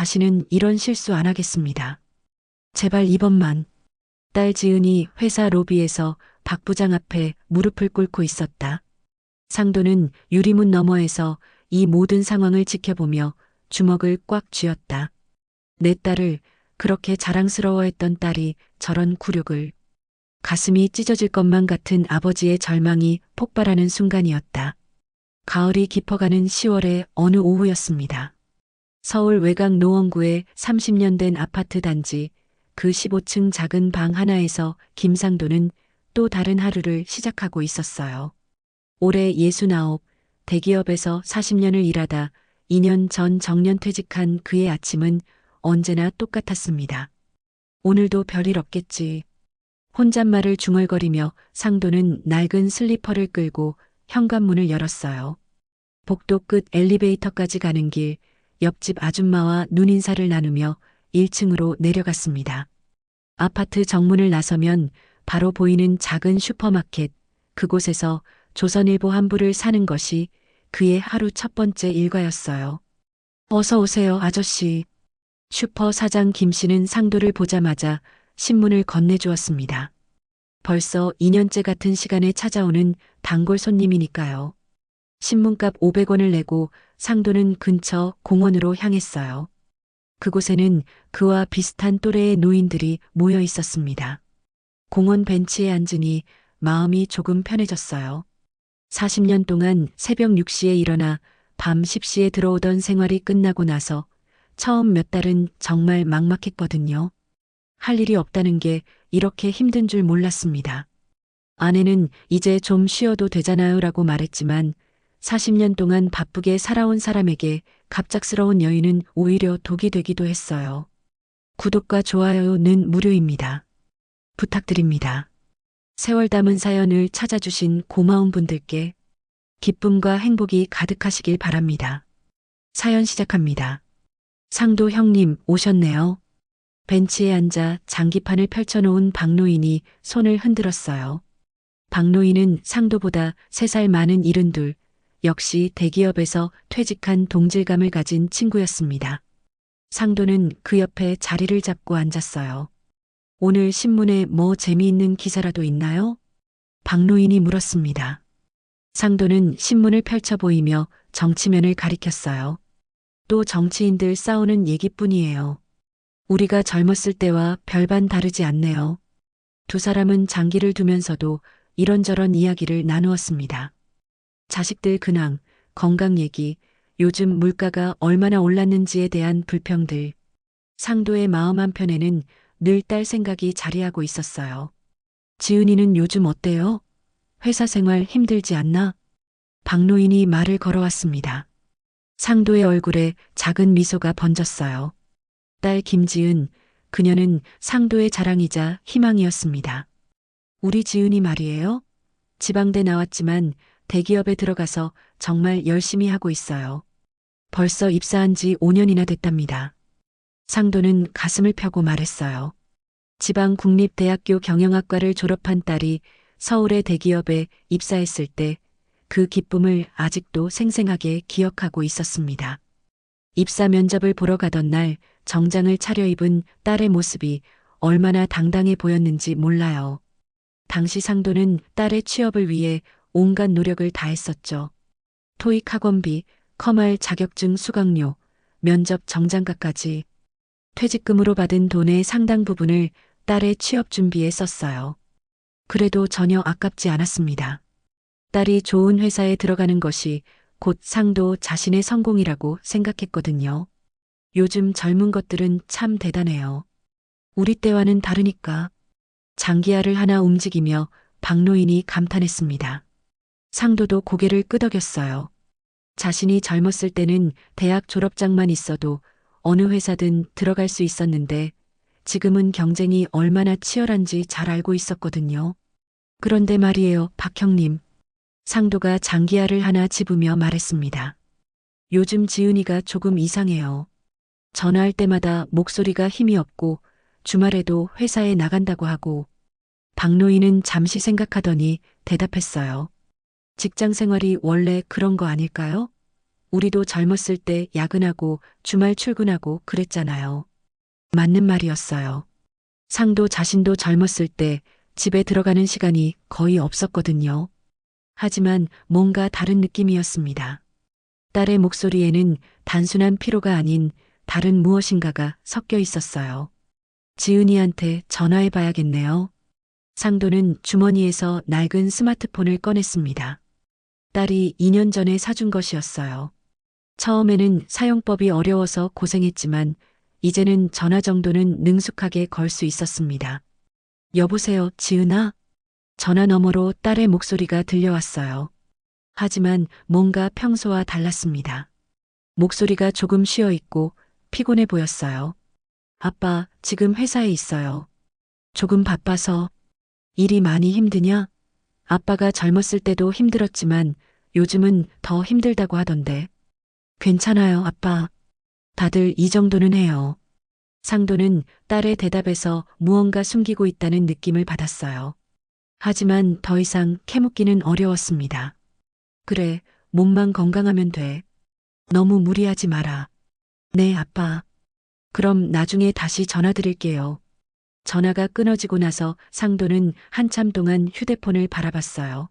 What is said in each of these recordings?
다시는 이런 실수 안 하겠습니다. 제발 이번만. 딸 지은이 회사 로비에서 박 부장 앞에 무릎을 꿇고 있었다. 상도는 유리문 너머에서 이 모든 상황을 지켜보며 주먹을 꽉 쥐었다. 내 딸을, 그렇게 자랑스러워했던 딸이 저런 굴욕을. 가슴이 찢어질 것만 같은 아버지의 절망이 폭발하는 순간이었다. 가을이 깊어가는 10월의 어느 오후였습니다. 서울 외곽 노원구의 30년 된 아파트 단지, 그 15층 작은 방 하나에서 김상도는 또 다른 하루를 시작하고 있었어요. 올해 69, 대기업에서 40년을 일하다 2년 전 정년퇴직한 그의 아침은 언제나 똑같았습니다. 오늘도 별일 없겠지. 혼잣말을 중얼거리며 상도는 낡은 슬리퍼를 끌고 현관문을 열었어요. 복도 끝 엘리베이터까지 가는 길, 옆집 아줌마와 눈인사를 나누며 1층으로 내려갔습니다. 아파트 정문을 나서면 바로 보이는 작은 슈퍼마켓, 그곳에서 조선일보 한 부를 사는 것이 그의 하루 첫 번째 일과였어요. 어서 오세요, 아저씨. 슈퍼 사장 김 씨는 상도를 보자마자 신문을 건네주었습니다. 벌써 2년째 같은 시간에 찾아오는 단골 손님이니까요. 신문값 500원을 내고 상도는 근처 공원으로 향했어요. 그곳에는 그와 비슷한 또래의 노인들이 모여 있었습니다. 공원 벤치에 앉으니 마음이 조금 편해졌어요. 40년 동안 새벽 6시에 일어나 밤 10시에 들어오던 생활이 끝나고 나서 처음 몇 달은 정말 막막했거든요. 할 일이 없다는 게 이렇게 힘든 줄 몰랐습니다. 아내는 이제 좀 쉬어도 되잖아요 라고 말했지만 40년 동안 바쁘게 살아온 사람에게 갑작스러운 여유는 오히려 독이 되기도 했어요. 구독과 좋아요는 무료입니다. 부탁드립니다. 세월 담은 사연을 찾아주신 고마운 분들께 기쁨과 행복이 가득하시길 바랍니다. 사연 시작합니다. 상도 형님 오셨네요. 벤치에 앉아 장기판을 펼쳐놓은 박노인이 손을 흔들었어요. 박노인은 상도보다 3살 많은 72, 역시 대기업에서 퇴직한 동질감을 가진 친구였습니다. 상도는 그 옆에 자리를 잡고 앉았어요. 오늘 신문에 뭐 재미있는 기사라도 있나요? 박노인이 물었습니다. 상도는 신문을 펼쳐 보이며 정치면을 가리켰어요. 또 정치인들 싸우는 얘기뿐이에요. 우리가 젊었을 때와 별반 다르지 않네요. 두 사람은 장기를 두면서도 이런저런 이야기를 나누었습니다. 자식들 근황, 건강 얘기, 요즘 물가가 얼마나 올랐는지에 대한 불평들. 상도의 마음 한편에는 늘 딸 생각이 자리하고 있었어요. 지은이는 요즘 어때요? 회사 생활 힘들지 않나? 박노인이 말을 걸어왔습니다. 상도의 얼굴에 작은 미소가 번졌어요. 딸 김지은, 그녀는 상도의 자랑이자 희망이었습니다. 우리 지은이 말이에요. 지방대 나왔지만 대기업에 들어가서 정말 열심히 하고 있어요. 벌써 입사한 지 5년이나 됐답니다. 상도는 가슴을 펴고 말했어요. 지방국립대학교 경영학과를 졸업한 딸이 서울의 대기업에 입사했을 때 그 기쁨을 아직도 생생하게 기억하고 있었습니다. 입사 면접을 보러 가던 날 정장을 차려입은 딸의 모습이 얼마나 당당해 보였는지 몰라요. 당시 상도는 딸의 취업을 위해 온갖 노력을 다했었죠. 토익 학원비, 컴활 자격증 수강료, 면접 정장가까지. 퇴직금으로 받은 돈의 상당 부분을 딸의 취업 준비에 썼어요. 그래도 전혀 아깝지 않았습니다. 딸이 좋은 회사에 들어가는 것이 곧 상도 자신의 성공이라고 생각했거든요. 요즘 젊은 것들은 참 대단해요. 우리 때와는 다르니까. 장기하를 하나 움직이며 박노인이 감탄했습니다. 상도도 고개를 끄덕였어요. 자신이 젊었을 때는 대학 졸업장만 있어도 어느 회사든 들어갈 수 있었는데 지금은 경쟁이 얼마나 치열한지 잘 알고 있었거든요. 그런데 말이에요, 박 형님. 상도가 장기하를 하나 집으며 말했습니다. 요즘 지은이가 조금 이상해요. 전화할 때마다 목소리가 힘이 없고 주말에도 회사에 나간다고 하고. 박노인은 잠시 생각하더니 대답했어요. 직장 생활이 원래 그런 거 아닐까요? 우리도 젊었을 때 야근하고 주말 출근하고 그랬잖아요. 맞는 말이었어요. 상도 자신도 젊었을 때 집에 들어가는 시간이 거의 없었거든요. 하지만 뭔가 다른 느낌이었습니다. 딸의 목소리에는 단순한 피로가 아닌 다른 무엇인가가 섞여 있었어요. 지은이한테 전화해 봐야겠네요. 상도는 주머니에서 낡은 스마트폰을 꺼냈습니다. 딸이 2년 전에 사준 것이었어요. 처음에는 사용법이 어려워서 고생했지만 이제는 전화 정도는 능숙하게 걸 수 있었습니다. 여보세요, 지은아? 전화 너머로 딸의 목소리가 들려왔어요. 하지만 뭔가 평소와 달랐습니다. 목소리가 조금 쉬어 있고 피곤해 보였어요. 아빠, 지금 회사에 있어요. 조금 바빠서. 일이 많이 힘드냐? 아빠가 젊었을 때도 힘들었지만 요즘은 더 힘들다고 하던데. 괜찮아요, 아빠. 다들 이 정도는 해요. 상도는 딸의 대답에서 무언가 숨기고 있다는 느낌을 받았어요. 하지만 더 이상 캐묻기는 어려웠습니다. 그래, 몸만 건강하면 돼. 너무 무리하지 마라. 네, 아빠. 그럼 나중에 다시 전화드릴게요. 전화가 끊어지고 나서 상도는 한참 동안 휴대폰을 바라봤어요.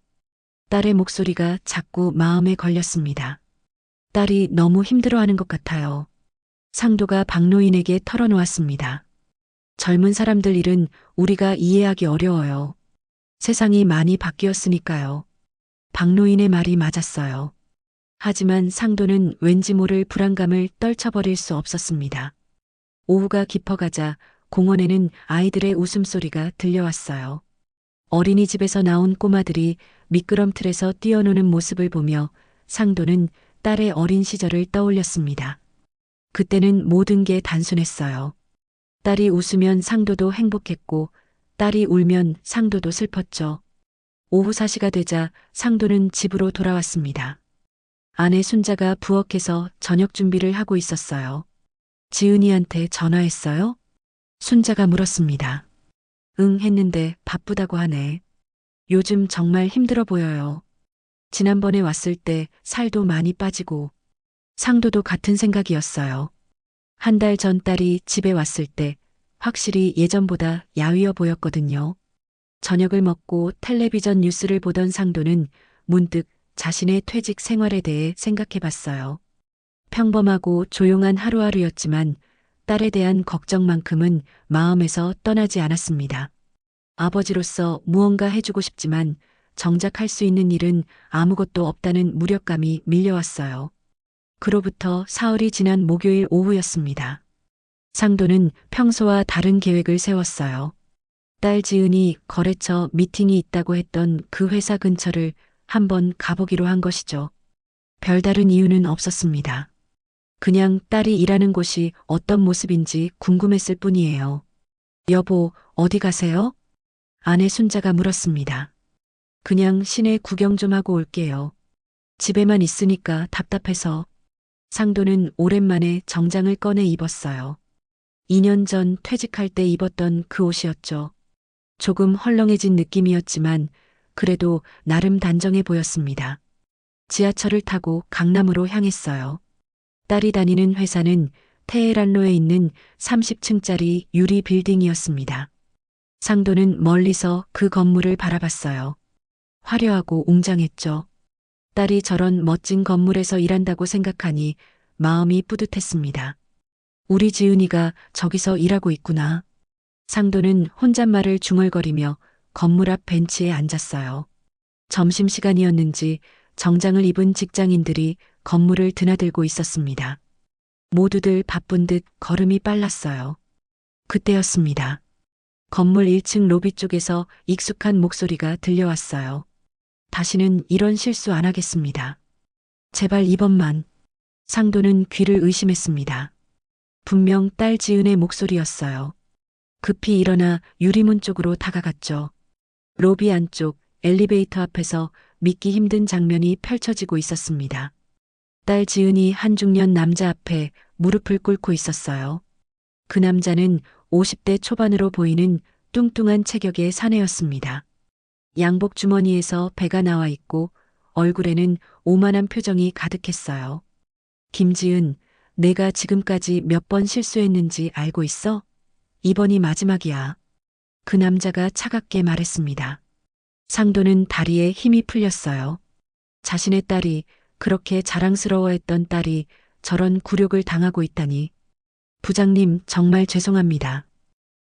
딸의 목소리가 자꾸 마음에 걸렸습니다. 딸이 너무 힘들어하는 것 같아요. 상도가 박노인에게 털어놓았습니다. 젊은 사람들 일은 우리가 이해하기 어려워요. 세상이 많이 바뀌었으니까요. 박노인의 말이 맞았어요. 하지만 상도는 왠지 모를 불안감을 떨쳐버릴 수 없었습니다. 오후가 깊어가자 공원에는 아이들의 웃음소리가 들려왔어요. 어린이집에서 나온 꼬마들이 미끄럼틀에서 뛰어노는 모습을 보며 상도는 딸의 어린 시절을 떠올렸습니다. 그때는 모든 게 단순했어요. 딸이 웃으면 상도도 행복했고 딸이 울면 상도도 슬펐죠. 오후 4시가 되자 상도는 집으로 돌아왔습니다. 아내 순자가 부엌에서 저녁 준비를 하고 있었어요. 지은이한테 전화했어요? 순자가 물었습니다. 응 했는데 바쁘다고 하네. 요즘 정말 힘들어 보여요. 지난번에 왔을 때 살도 많이 빠지고 상도도 같은 생각이었어요. 한 달 전 딸이 집에 왔을 때 확실히 예전보다 야위어 보였거든요. 저녁을 먹고 텔레비전 뉴스를 보던 상도는 문득 자신의 퇴직 생활에 대해 생각해 봤어요. 평범하고 조용한 하루하루였지만 딸에 대한 걱정만큼은 마음에서 떠나지 않았습니다. 아버지로서 무언가 해주고 싶지만 정작 할 수 있는 일은 아무것도 없다는 무력감이 밀려왔어요. 그로부터 사흘이 지난 목요일 오후였습니다. 상도는 평소와 다른 계획을 세웠어요. 딸 지은이 거래처 미팅이 있다고 했던 그 회사 근처를 한번 가보기로 한 것이죠. 별다른 이유는 없었습니다. 그냥 딸이 일하는 곳이 어떤 모습인지 궁금했을 뿐이에요. 여보, 어디 가세요? 아내 순자가 물었습니다. 그냥 시내 구경 좀 하고 올게요. 집에만 있으니까 답답해서. 상도는 오랜만에 정장을 꺼내 입었어요. 2년 전 퇴직할 때 입었던 그 옷이었죠. 조금 헐렁해진 느낌이었지만 그래도 나름 단정해 보였습니다. 지하철을 타고 강남으로 향했어요. 딸이 다니는 회사는 테헤란로에 있는 30층짜리 유리 빌딩이었습니다. 상도는 멀리서 그 건물을 바라봤어요. 화려하고 웅장했죠. 딸이 저런 멋진 건물에서 일한다고 생각하니 마음이 뿌듯했습니다. 우리 지은이가 저기서 일하고 있구나. 상도는 혼잣말을 중얼거리며 건물 앞 벤치에 앉았어요. 점심시간이었는지 정장을 입은 직장인들이 건물을 드나들고 있었습니다. 모두들 바쁜 듯 걸음이 빨랐어요. 그때였습니다. 건물 1층 로비 쪽에서 익숙한 목소리가 들려왔어요. 다시는 이런 실수 안 하겠습니다. 제발 이번만. 상도는 귀를 의심했습니다. 분명 딸 지은의 목소리였어요. 급히 일어나 유리문 쪽으로 다가갔죠. 로비 안쪽 엘리베이터 앞에서 믿기 힘든 장면이 펼쳐지고 있었습니다. 딸 지은이 한 중년 남자 앞에 무릎을 꿇고 있었어요. 그 남자는 50대 초반으로 보이는 뚱뚱한 체격의 사내였습니다. 양복 주머니에서 배가 나와 있고 얼굴에는 오만한 표정이 가득했어요. 김지은, 내가 지금까지 몇 번 실수했는지 알고 있어? 이번이 마지막이야. 그 남자가 차갑게 말했습니다. 상도는 다리에 힘이 풀렸어요. 자신의 딸이, 그렇게 자랑스러워했던 딸이 저런 굴욕을 당하고 있다니. 부장님, 정말 죄송합니다.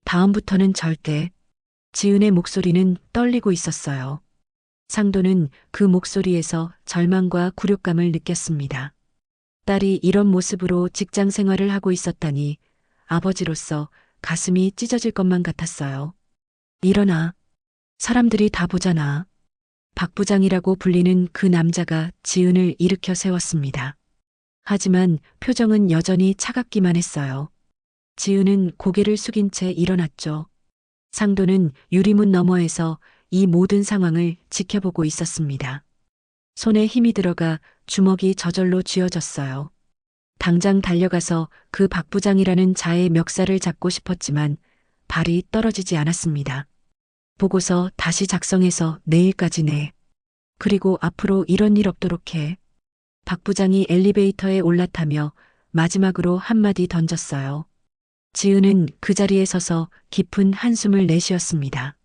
다음부터는 절대. 지은의 목소리는 떨리고 있었어요. 상도는 그 목소리에서 절망과 굴욕감을 느꼈습니다. 딸이 이런 모습으로 직장 생활을 하고 있었다니 아버지로서 가슴이 찢어질 것만 같았어요. 일어나. 사람들이 다 보잖아. 박 부장이라고 불리는 그 남자가 지은을 일으켜 세웠습니다. 하지만 표정은 여전히 차갑기만 했어요. 지은은 고개를 숙인 채 일어났죠. 상도는 유리문 너머에서 이 모든 상황을 지켜보고 있었습니다. 손에 힘이 들어가 주먹이 저절로 쥐어졌어요. 당장 달려가서 그 박 부장이라는 자의 멱살을 잡고 싶었지만 발이 떨어지지 않았습니다. 보고서 다시 작성해서 내일까지 내. 그리고 앞으로 이런 일 없도록 해. 박 부장이 엘리베이터에 올라타며 마지막으로 한마디 던졌어요. 지은은 그 자리에 서서 깊은 한숨을 내쉬었습니다.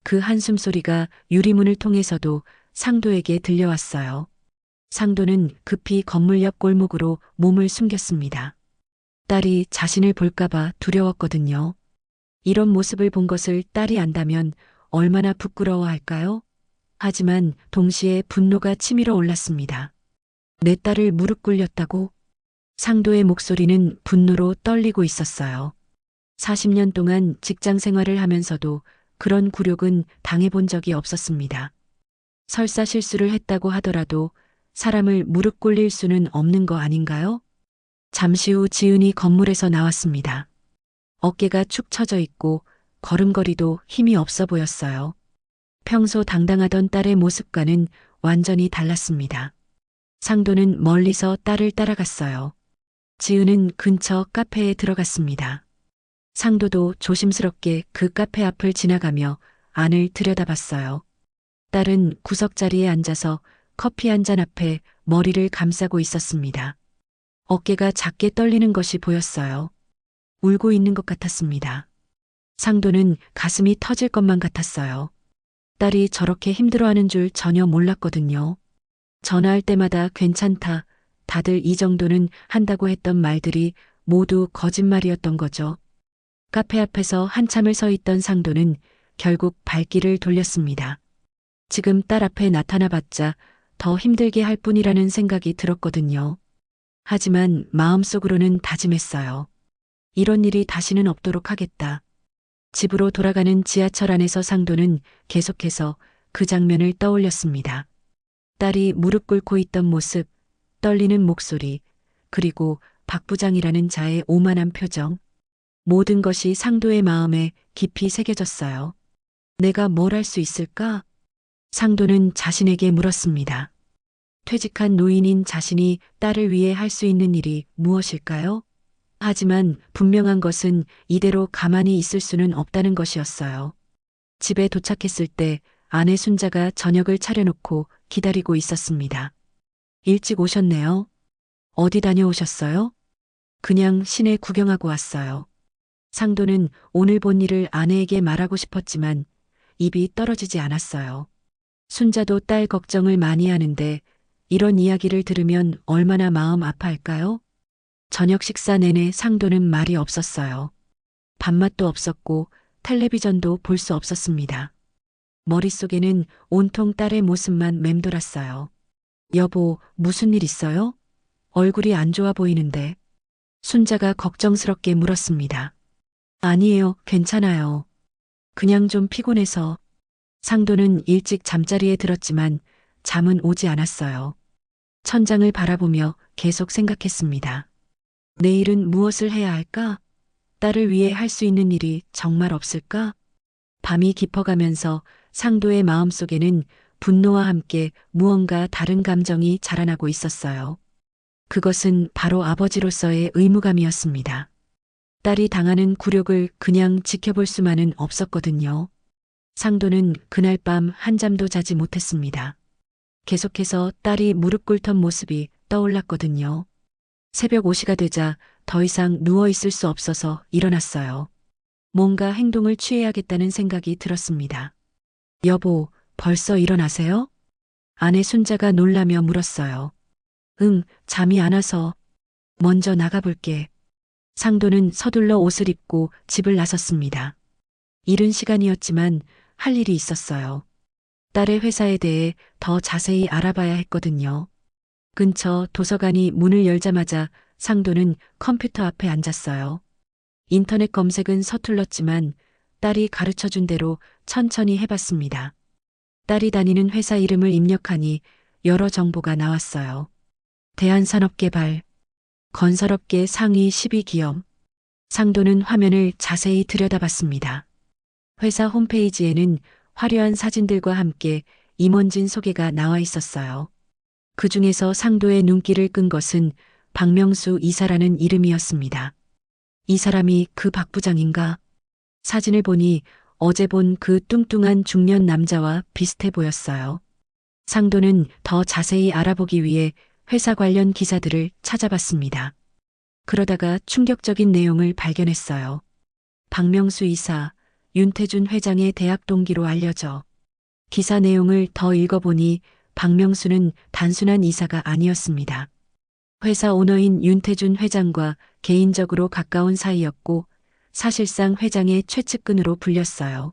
그 한숨 소리가 유리문을 통해서도 상도에게 들려왔어요. 상도는 급히 건물 옆 골목으로 몸을 숨겼습니다. 딸이 자신을 볼까봐 두려웠거든요. 이런 모습을 본 것을 딸이 안다면 얼마나 부끄러워할까요? 하지만 동시에 분노가 치밀어 올랐습니다. 내 딸을 무릎 꿇렸다고? 상도의 목소리는 분노로 떨리고 있었어요. 40년 동안 직장 생활을 하면서도 그런 굴욕은 당해본 적이 없었습니다. 설사 실수를 했다고 하더라도 사람을 무릎 꿇릴 수는 없는 거 아닌가요? 잠시 후 지은이 건물에서 나왔습니다. 어깨가 축 처져 있고 걸음걸이도 힘이 없어 보였어요. 평소 당당하던 딸의 모습과는 완전히 달랐습니다. 상도는 멀리서 딸을 따라갔어요. 지은은 근처 카페에 들어갔습니다. 상도도 조심스럽게 그 카페 앞을 지나가며 안을 들여다봤어요. 딸은 구석 자리에 앉아서 커피 한 잔 앞에 머리를 감싸고 있었습니다. 어깨가 작게 떨리는 것이 보였어요. 울고 있는 것 같았습니다. 상도는 가슴이 터질 것만 같았어요. 딸이 저렇게 힘들어하는 줄 전혀 몰랐거든요. 전화할 때마다 괜찮다, 다들 이 정도는 한다고 했던 말들이 모두 거짓말이었던 거죠. 카페 앞에서 한참을 서 있던 상도는 결국 발길을 돌렸습니다. 지금 딸 앞에 나타나봤자 더 힘들게 할 뿐이라는 생각이 들었거든요. 하지만 마음속으로는 다짐했어요. 이런 일이 다시는 없도록 하겠다. 집으로 돌아가는 지하철 안에서 상도는 계속해서 그 장면을 떠올렸습니다. 딸이 무릎 꿇고 있던 모습, 떨리는 목소리, 그리고 박 부장이라는 자의 오만한 표정. 모든 것이 상도의 마음에 깊이 새겨졌어요. 내가 뭘 할 수 있을까? 상도는 자신에게 물었습니다. 퇴직한 노인인 자신이 딸을 위해 할 수 있는 일이 무엇일까요? 하지만 분명한 것은 이대로 가만히 있을 수는 없다는 것이었어요. 집에 도착했을 때 아내 순자가 저녁을 차려놓고 기다리고 있었습니다. 일찍 오셨네요. 어디 다녀오셨어요? 그냥 시내 구경하고 왔어요. 상도는 오늘 본 일을 아내에게 말하고 싶었지만 입이 떨어지지 않았어요. 순자도 딸 걱정을 많이 하는데 이런 이야기를 들으면 얼마나 마음 아파할까요? 저녁 식사 내내 상도는 말이 없었어요. 밥맛도 없었고 텔레비전도 볼 수 없었습니다. 머릿속에는 온통 딸의 모습만 맴돌았어요. 여보, 무슨 일 있어요? 얼굴이 안 좋아 보이는데. 순자가 걱정스럽게 물었습니다. 아니에요, 괜찮아요. 그냥 좀 피곤해서. 상도는 일찍 잠자리에 들었지만 잠은 오지 않았어요. 천장을 바라보며 계속 생각했습니다. 내일은 무엇을 해야 할까? 딸을 위해 할 수 있는 일이 정말 없을까? 밤이 깊어가면서 상도의 마음속에는 분노와 함께 무언가 다른 감정이 자라나고 있었어요. 그것은 바로 아버지로서의 의무감이었습니다. 딸이 당하는 굴욕을 그냥 지켜볼 수만은 없었거든요. 상도는 그날 밤 한잠도 자지 못했습니다. 계속해서 딸이 무릎 꿇던 모습이 떠올랐거든요. 새벽 5시가 되자 더 이상 누워 있을 수 없어서 일어났어요. 뭔가 행동을 취해야겠다는 생각이 들었습니다. 여보, 벌써 일어나세요? 아내 순자가 놀라며 물었어요. 응, 잠이 안 와서. 먼저 나가볼게. 상도는 서둘러 옷을 입고 집을 나섰습니다. 이른 시간이었지만 할 일이 있었어요. 딸의 회사에 대해 더 자세히 알아봐야 했거든요. 근처 도서관이 문을 열자마자 상도는 컴퓨터 앞에 앉았어요. 인터넷 검색은 서툴렀지만 딸이 가르쳐준 대로 천천히 해봤습니다. 딸이 다니는 회사 이름을 입력하니 여러 정보가 나왔어요. 대한산업개발, 건설업계 상위 12기업. 상도는 화면을 자세히 들여다봤습니다. 회사 홈페이지에는 화려한 사진들과 함께 임원진 소개가 나와 있었어요. 그 중에서 상도의 눈길을 끈 것은 박명수 이사라는 이름이었습니다. 이 사람이 그 박 부장인가? 사진을 보니 어제 본 그 뚱뚱한 중년 남자와 비슷해 보였어요. 상도는 더 자세히 알아보기 위해 회사 관련 기사들을 찾아봤습니다. 그러다가 충격적인 내용을 발견했어요. 박명수 이사, 윤태준 회장의 대학 동기로 알려져. 기사 내용을 더 읽어보니 박명수는 단순한 이사가 아니었습니다. 회사 오너인 윤태준 회장과 개인적으로 가까운 사이였고 사실상 회장의 최측근으로 불렸어요.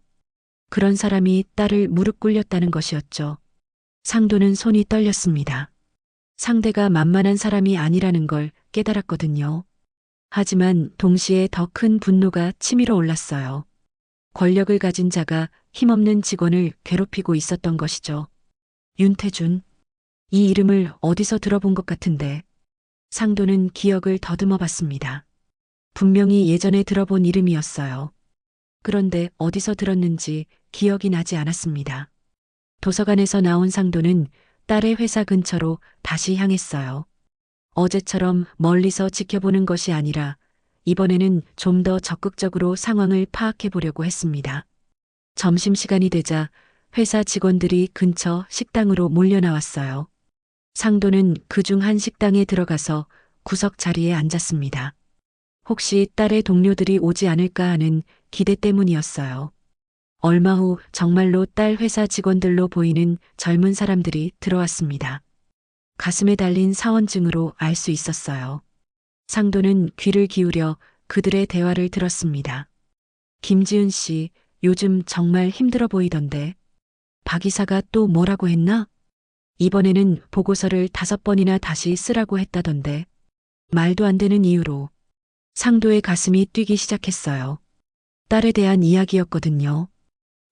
그런 사람이 딸을 무릎 꿇렸다는 것이었죠. 상도는 손이 떨렸습니다. 상대가 만만한 사람이 아니라는 걸 깨달았거든요. 하지만 동시에 더 큰 분노가 치밀어 올랐어요. 권력을 가진 자가 힘없는 직원을 괴롭히고 있었던 것이죠. 윤태준. 이 이름을 어디서 들어본 것 같은데. 상도는 기억을 더듬어 봤습니다. 분명히 예전에 들어본 이름이었어요. 그런데 어디서 들었는지 기억이 나지 않았습니다. 도서관에서 나온 상도는 딸의 회사 근처로 다시 향했어요. 어제처럼 멀리서 지켜보는 것이 아니라 이번에는 좀 더 적극적으로 상황을 파악해 보려고 했습니다. 점심시간이 되자 회사 직원들이 근처 식당으로 몰려 나왔어요. 상도는 그중 한 식당에 들어가서 구석 자리에 앉았습니다. 혹시 딸의 동료들이 오지 않을까 하는 기대 때문이었어요. 얼마 후 정말로 딸 회사 직원들로 보이는 젊은 사람들이 들어왔습니다. 가슴에 달린 사원증으로 알 수 있었어요. 상도는 귀를 기울여 그들의 대화를 들었습니다. 김지은 씨, 요즘 정말 힘들어 보이던데. 박 이사가 또 뭐라고 했나? 이번에는 보고서를 5번이나 다시 쓰라고 했다던데. 말도 안 되는 이유로. 상도의 가슴이 뛰기 시작했어요. 딸에 대한 이야기였거든요.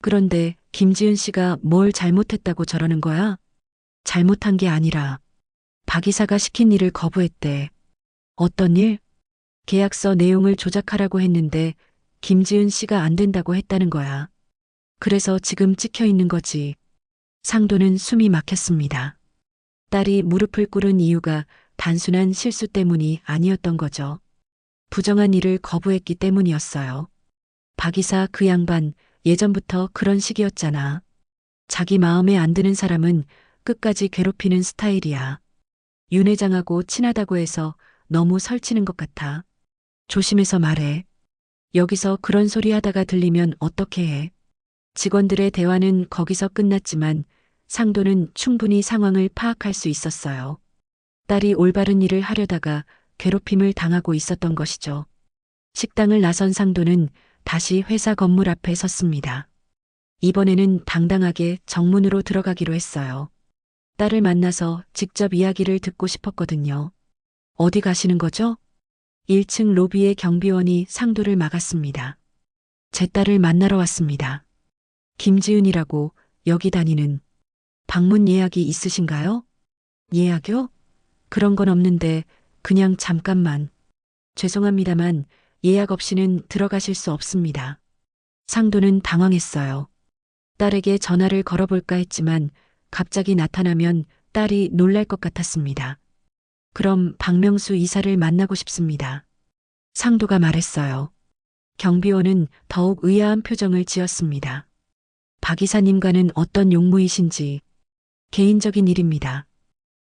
그런데 김지은 씨가 뭘 잘못했다고 저러는 거야? 잘못한 게 아니라 박 이사가 시킨 일을 거부했대. 어떤 일? 계약서 내용을 조작하라고 했는데 김지은 씨가 안 된다고 했다는 거야. 그래서 지금 찍혀 있는 거지. 상도는 숨이 막혔습니다. 딸이 무릎을 꿇은 이유가 단순한 실수 때문이 아니었던 거죠. 부정한 일을 거부했기 때문이었어요. 박 이사 그 양반 예전부터 그런 식이었잖아. 자기 마음에 안 드는 사람은 끝까지 괴롭히는 스타일이야. 윤 회장하고 친하다고 해서 너무 설치는 것 같아. 조심해서 말해. 여기서 그런 소리 하다가 들리면 어떻게 해? 직원들의 대화는 거기서 끝났지만 상도는 충분히 상황을 파악할 수 있었어요. 딸이 올바른 일을 하려다가 괴롭힘을 당하고 있었던 것이죠. 식당을 나선 상도는 다시 회사 건물 앞에 섰습니다. 이번에는 당당하게 정문으로 들어가기로 했어요. 딸을 만나서 직접 이야기를 듣고 싶었거든요. 어디 가시는 거죠? 1층 로비의 경비원이 상도를 막았습니다. 제 딸을 만나러 왔습니다. 김지은이라고 여기 다니는. 방문 예약이 있으신가요? 예약요? 그런 건 없는데 그냥 잠깐만. 죄송합니다만 예약 없이는 들어가실 수 없습니다. 상도는 당황했어요. 딸에게 전화를 걸어볼까 했지만 갑자기 나타나면 딸이 놀랄 것 같았습니다. 그럼 박명수 이사를 만나고 싶습니다. 상도가 말했어요. 경비원은 더욱 의아한 표정을 지었습니다. 박 이사님과는 어떤 용무이신지. 개인적인 일입니다.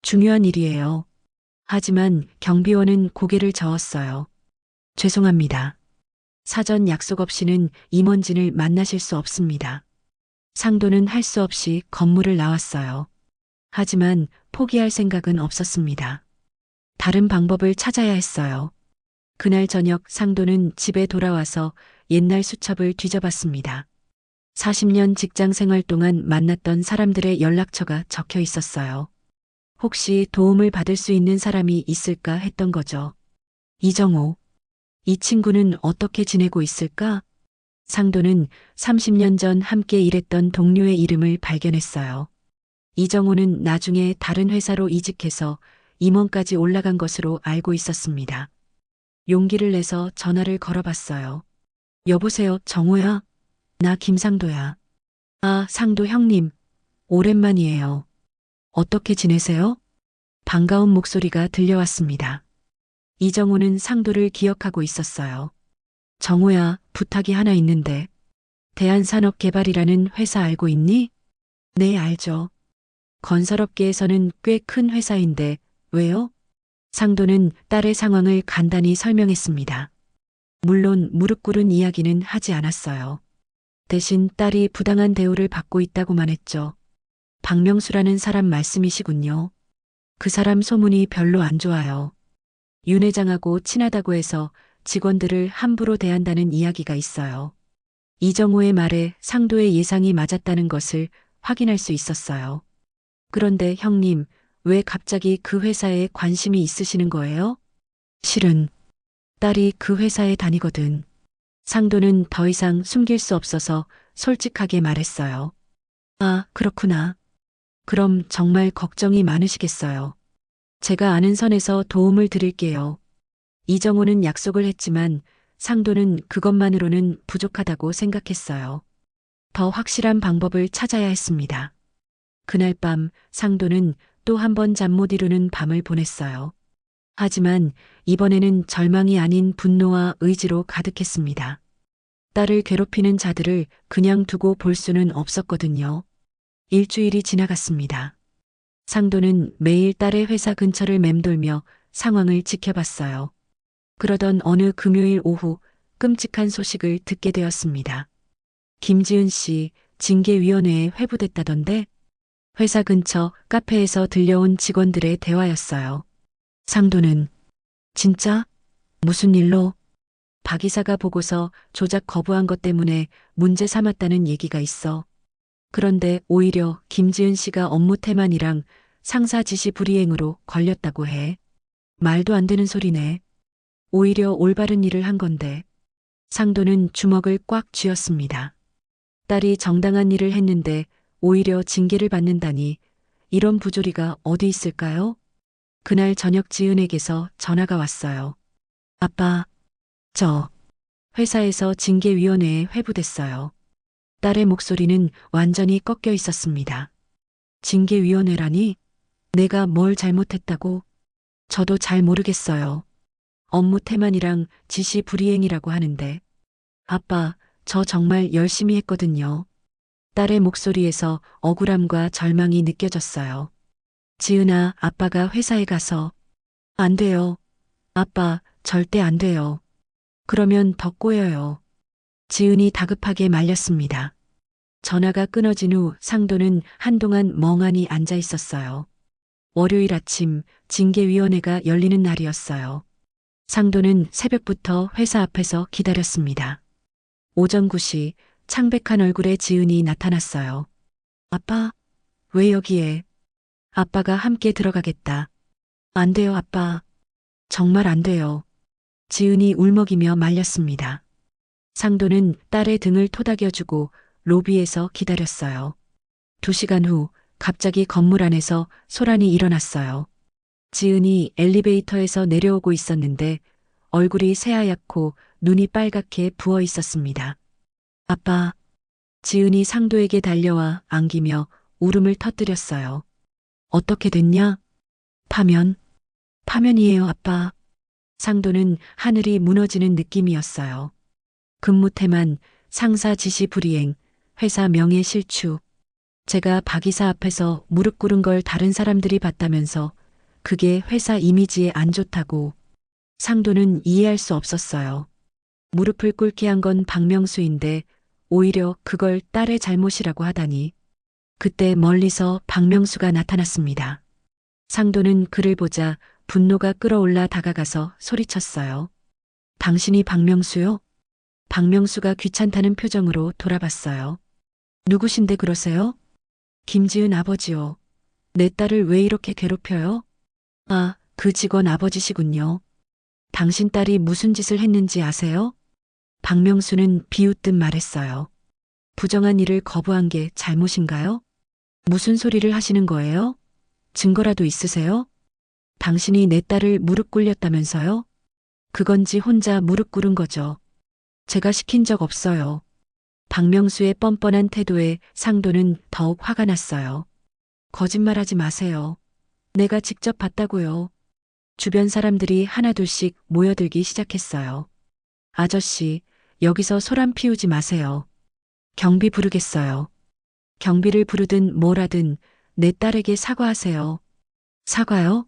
중요한 일이에요. 하지만 경비원은 고개를 저었어요. 죄송합니다. 사전 약속 없이는 임원진을 만나실 수 없습니다. 상도는 할 수 없이 건물을 나왔어요. 하지만 포기할 생각은 없었습니다. 다른 방법을 찾아야 했어요. 그날 저녁 상도는 집에 돌아와서 옛날 수첩을 뒤져봤습니다. 40년 직장 생활 동안 만났던 사람들의 연락처가 적혀 있었어요. 혹시 도움을 받을 수 있는 사람이 있을까 했던 거죠. 이정호. 이 친구는 어떻게 지내고 있을까? 상도는 30년 전 함께 일했던 동료의 이름을 발견했어요. 이정호는 나중에 다른 회사로 이직해서 임원까지 올라간 것으로 알고 있었습니다. 용기를 내서 전화를 걸어봤어요. 여보세요, 정호야? 나 김상도야. 아, 상도 형님. 오랜만이에요. 어떻게 지내세요? 반가운 목소리가 들려왔습니다. 이정호는 상도를 기억하고 있었어요. 정호야, 부탁이 하나 있는데. 대한산업개발이라는 회사 알고 있니? 네, 알죠. 건설업계에서는 꽤 큰 회사인데, 왜요? 상도는 딸의 상황을 간단히 설명했습니다. 물론 무릎 꿇은 이야기는 하지 않았어요. 대신 딸이 부당한 대우를 받고 있다고만 했죠. 박명수라는 사람 말씀이시군요. 그 사람 소문이 별로 안 좋아요. 윤 회장하고 친하다고 해서 직원들을 함부로 대한다는 이야기가 있어요. 이정호의 말에 상도의 예상이 맞았다는 것을 확인할 수 있었어요. 그런데 형님, 왜 갑자기 그 회사에 관심이 있으시는 거예요? 실은 딸이 그 회사에 다니거든. 상도는 더 이상 숨길 수 없어서 솔직하게 말했어요. 아, 그렇구나. 그럼 정말 걱정이 많으시겠어요. 제가 아는 선에서 도움을 드릴게요. 이정호는 약속을 했지만 상도는 그것만으로는 부족하다고 생각했어요. 더 확실한 방법을 찾아야 했습니다. 그날 밤 상도는 또 한 번 잠 못 이루는 밤을 보냈어요. 하지만 이번에는 절망이 아닌 분노와 의지로 가득했습니다. 딸을 괴롭히는 자들을 그냥 두고 볼 수는 없었거든요. 일주일이 지나갔습니다. 상도는 매일 딸의 회사 근처를 맴돌며 상황을 지켜봤어요. 그러던 어느 금요일 오후 끔찍한 소식을 듣게 되었습니다. 김지은 씨 징계위원회에 회부됐다던데? 회사 근처 카페에서 들려온 직원들의 대화였어요. 상도는 진짜? 무슨 일로? 박 이사가 보고서 조작 거부한 것 때문에 문제 삼았다는 얘기가 있어. 그런데 오히려 김지은 씨가 업무 태만이랑 상사 지시 불이행으로 걸렸다고 해. 말도 안 되는 소리네. 오히려 올바른 일을 한 건데. 상도는 주먹을 꽉 쥐었습니다. 딸이 정당한 일을 했는데 오히려 징계를 받는다니 이런 부조리가 어디 있을까요? 그날 저녁 지은에게서 전화가 왔어요. 아빠, 저 회사에서 징계위원회에 회부됐어요. 딸의 목소리는 완전히 꺾여 있었습니다. 징계위원회라니? 내가 뭘 잘못했다고? 저도 잘 모르겠어요. 업무 태만이랑 지시 불이행이라고 하는데. 아빠, 저 정말 열심히 했거든요. 딸의 목소리에서 억울함과 절망이 느껴졌어요. 지은아, 아빠가 회사에 가서. 안 돼요. 아빠, 절대 안 돼요. 그러면 더 꼬여요. 지은이 다급하게 말렸습니다. 전화가 끊어진 후 상도는 한동안 멍하니 앉아 있었어요. 월요일 아침 징계위원회가 열리는 날이었어요. 상도는 새벽부터 회사 앞에서 기다렸습니다. 오전 9시 창백한 얼굴의 지은이 나타났어요. 아빠, 왜 여기에? 아빠가 함께 들어가겠다. 안 돼요, 아빠. 정말 안 돼요. 지은이 울먹이며 말렸습니다. 상도는 딸의 등을 토닥여주고 로비에서 기다렸어요. 2시간 후 갑자기 건물 안에서 소란이 일어났어요. 지은이 엘리베이터에서 내려오고 있었는데 얼굴이 새하얗고 눈이 빨갛게 부어 있었습니다. 아빠, 지은이 상도에게 달려와 안기며 울음을 터뜨렸어요. 어떻게 됐냐? 파면이에요, 아빠. 상도는 하늘이 무너지는 느낌이었어요. 근무 태만, 상사 지시 불이행, 회사 명예 실추. 제가 박 이사 앞에서 무릎 꿇은 걸 다른 사람들이 봤다면서 그게 회사 이미지에 안 좋다고. 상도는 이해할 수 없었어요. 무릎을 꿇게 한 건 박명수인데 오히려 그걸 딸의 잘못이라고 하다니. 그때 멀리서 박명수가 나타났습니다. 상도는 그를 보자 분노가 끌어올라 다가가서 소리쳤어요. 당신이 박명수요? 박명수가 귀찮다는 표정으로 돌아봤어요. 누구신데 그러세요? 김지은 아버지요. 내 딸을 왜 이렇게 괴롭혀요? 아, 그 직원 아버지시군요. 당신 딸이 무슨 짓을 했는지 아세요? 박명수는 비웃듯 말했어요. 부정한 일을 거부한 게 잘못인가요? 무슨 소리를 하시는 거예요? 증거라도 있으세요? 당신이 내 딸을 무릎 꿇렸다면서요? 그건지 혼자 무릎 꿇은 거죠. 제가 시킨 적 없어요. 박명수의 뻔뻔한 태도에 상도는 더욱 화가 났어요. 거짓말하지 마세요. 내가 직접 봤다고요. 주변 사람들이 하나둘씩 모여들기 시작했어요. 아저씨, 여기서 소란 피우지 마세요. 경비 부르겠어요. 경비를 부르든 뭘 하든 내 딸에게 사과하세요. 사과요?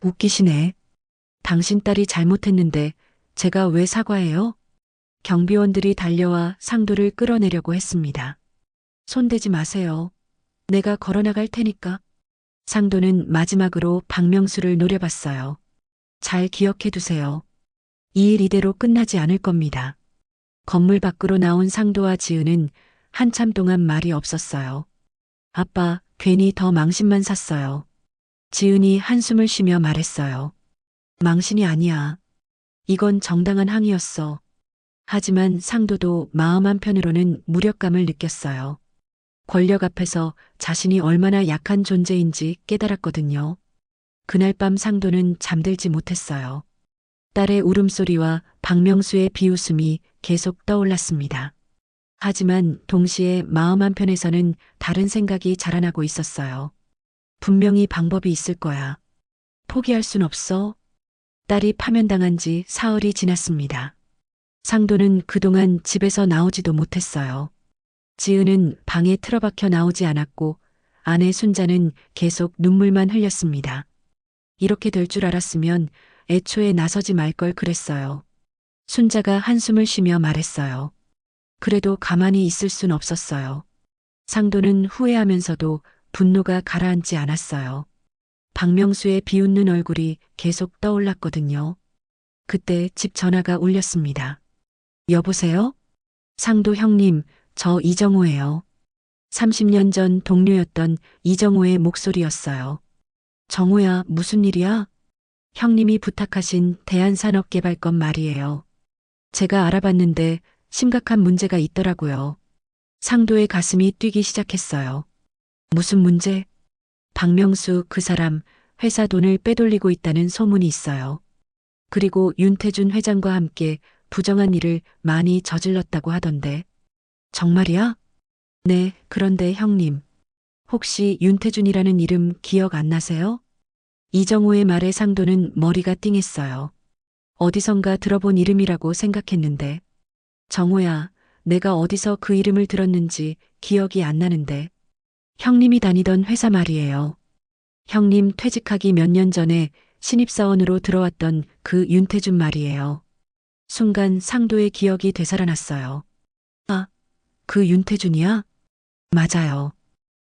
웃기시네. 당신 딸이 잘못했는데 제가 왜 사과해요? 경비원들이 달려와 상도를 끌어내려고 했습니다. 손대지 마세요. 내가 걸어나갈 테니까. 상도는 마지막으로 박명수를 노려봤어요. 잘 기억해 두세요. 이 일 이대로 끝나지 않을 겁니다. 건물 밖으로 나온 상도와 지은은 한참 동안 말이 없었어요. 아빠, 괜히 더 망신만 샀어요. 지은이 한숨을 쉬며 말했어요. 망신이 아니야. 이건 정당한 항의였어. 하지만 상도도 마음 한편으로는 무력감을 느꼈어요. 권력 앞에서 자신이 얼마나 약한 존재인지 깨달았거든요. 그날 밤 상도는 잠들지 못했어요. 딸의 울음소리와 박명수의 비웃음이 계속 떠올랐습니다. 하지만 동시에 마음 한편에서는 다른 생각이 자라나고 있었어요. 분명히 방법이 있을 거야. 포기할 순 없어. 딸이 파면당한 지 사흘이 지났습니다. 상도는 그동안 집에서 나오지도 못했어요. 지은은 방에 틀어박혀 나오지 않았고 아내 순자는 계속 눈물만 흘렸습니다. 이렇게 될 줄 알았으면 애초에 나서지 말 걸 그랬어요. 순자가 한숨을 쉬며 말했어요. 그래도 가만히 있을 순 없었어요. 상도는 후회하면서도 분노가 가라앉지 않았어요. 박명수의 비웃는 얼굴이 계속 떠올랐거든요. 그때 집 전화가 울렸습니다. 여보세요? 상도 형님, 저 이정호예요. 30년 전 동료였던 이정호의 목소리였어요. 정호야, 무슨 일이야? 형님이 부탁하신 대한산업개발건 말이에요. 제가 알아봤는데 심각한 문제가 있더라고요. 상도의 가슴이 뛰기 시작했어요. 무슨 문제? 박명수 그 사람 회사 돈을 빼돌리고 있다는 소문이 있어요. 그리고 윤태준 회장과 함께 부정한 일을 많이 저질렀다고 하던데. 정말이야? 네, 그런데 형님. 혹시 윤태준이라는 이름 기억 안 나세요? 이정호의 말에 상도는 머리가 띵했어요. 어디선가 들어본 이름이라고 생각했는데. 정호야, 내가 어디서 그 이름을 들었는지 기억이 안 나는데. 형님이 다니던 회사 말이에요. 형님 퇴직하기 몇 년 전에 신입사원으로 들어왔던 그 윤태준 말이에요. 순간 상도의 기억이 되살아났어요. 아, 그 윤태준이야? 맞아요.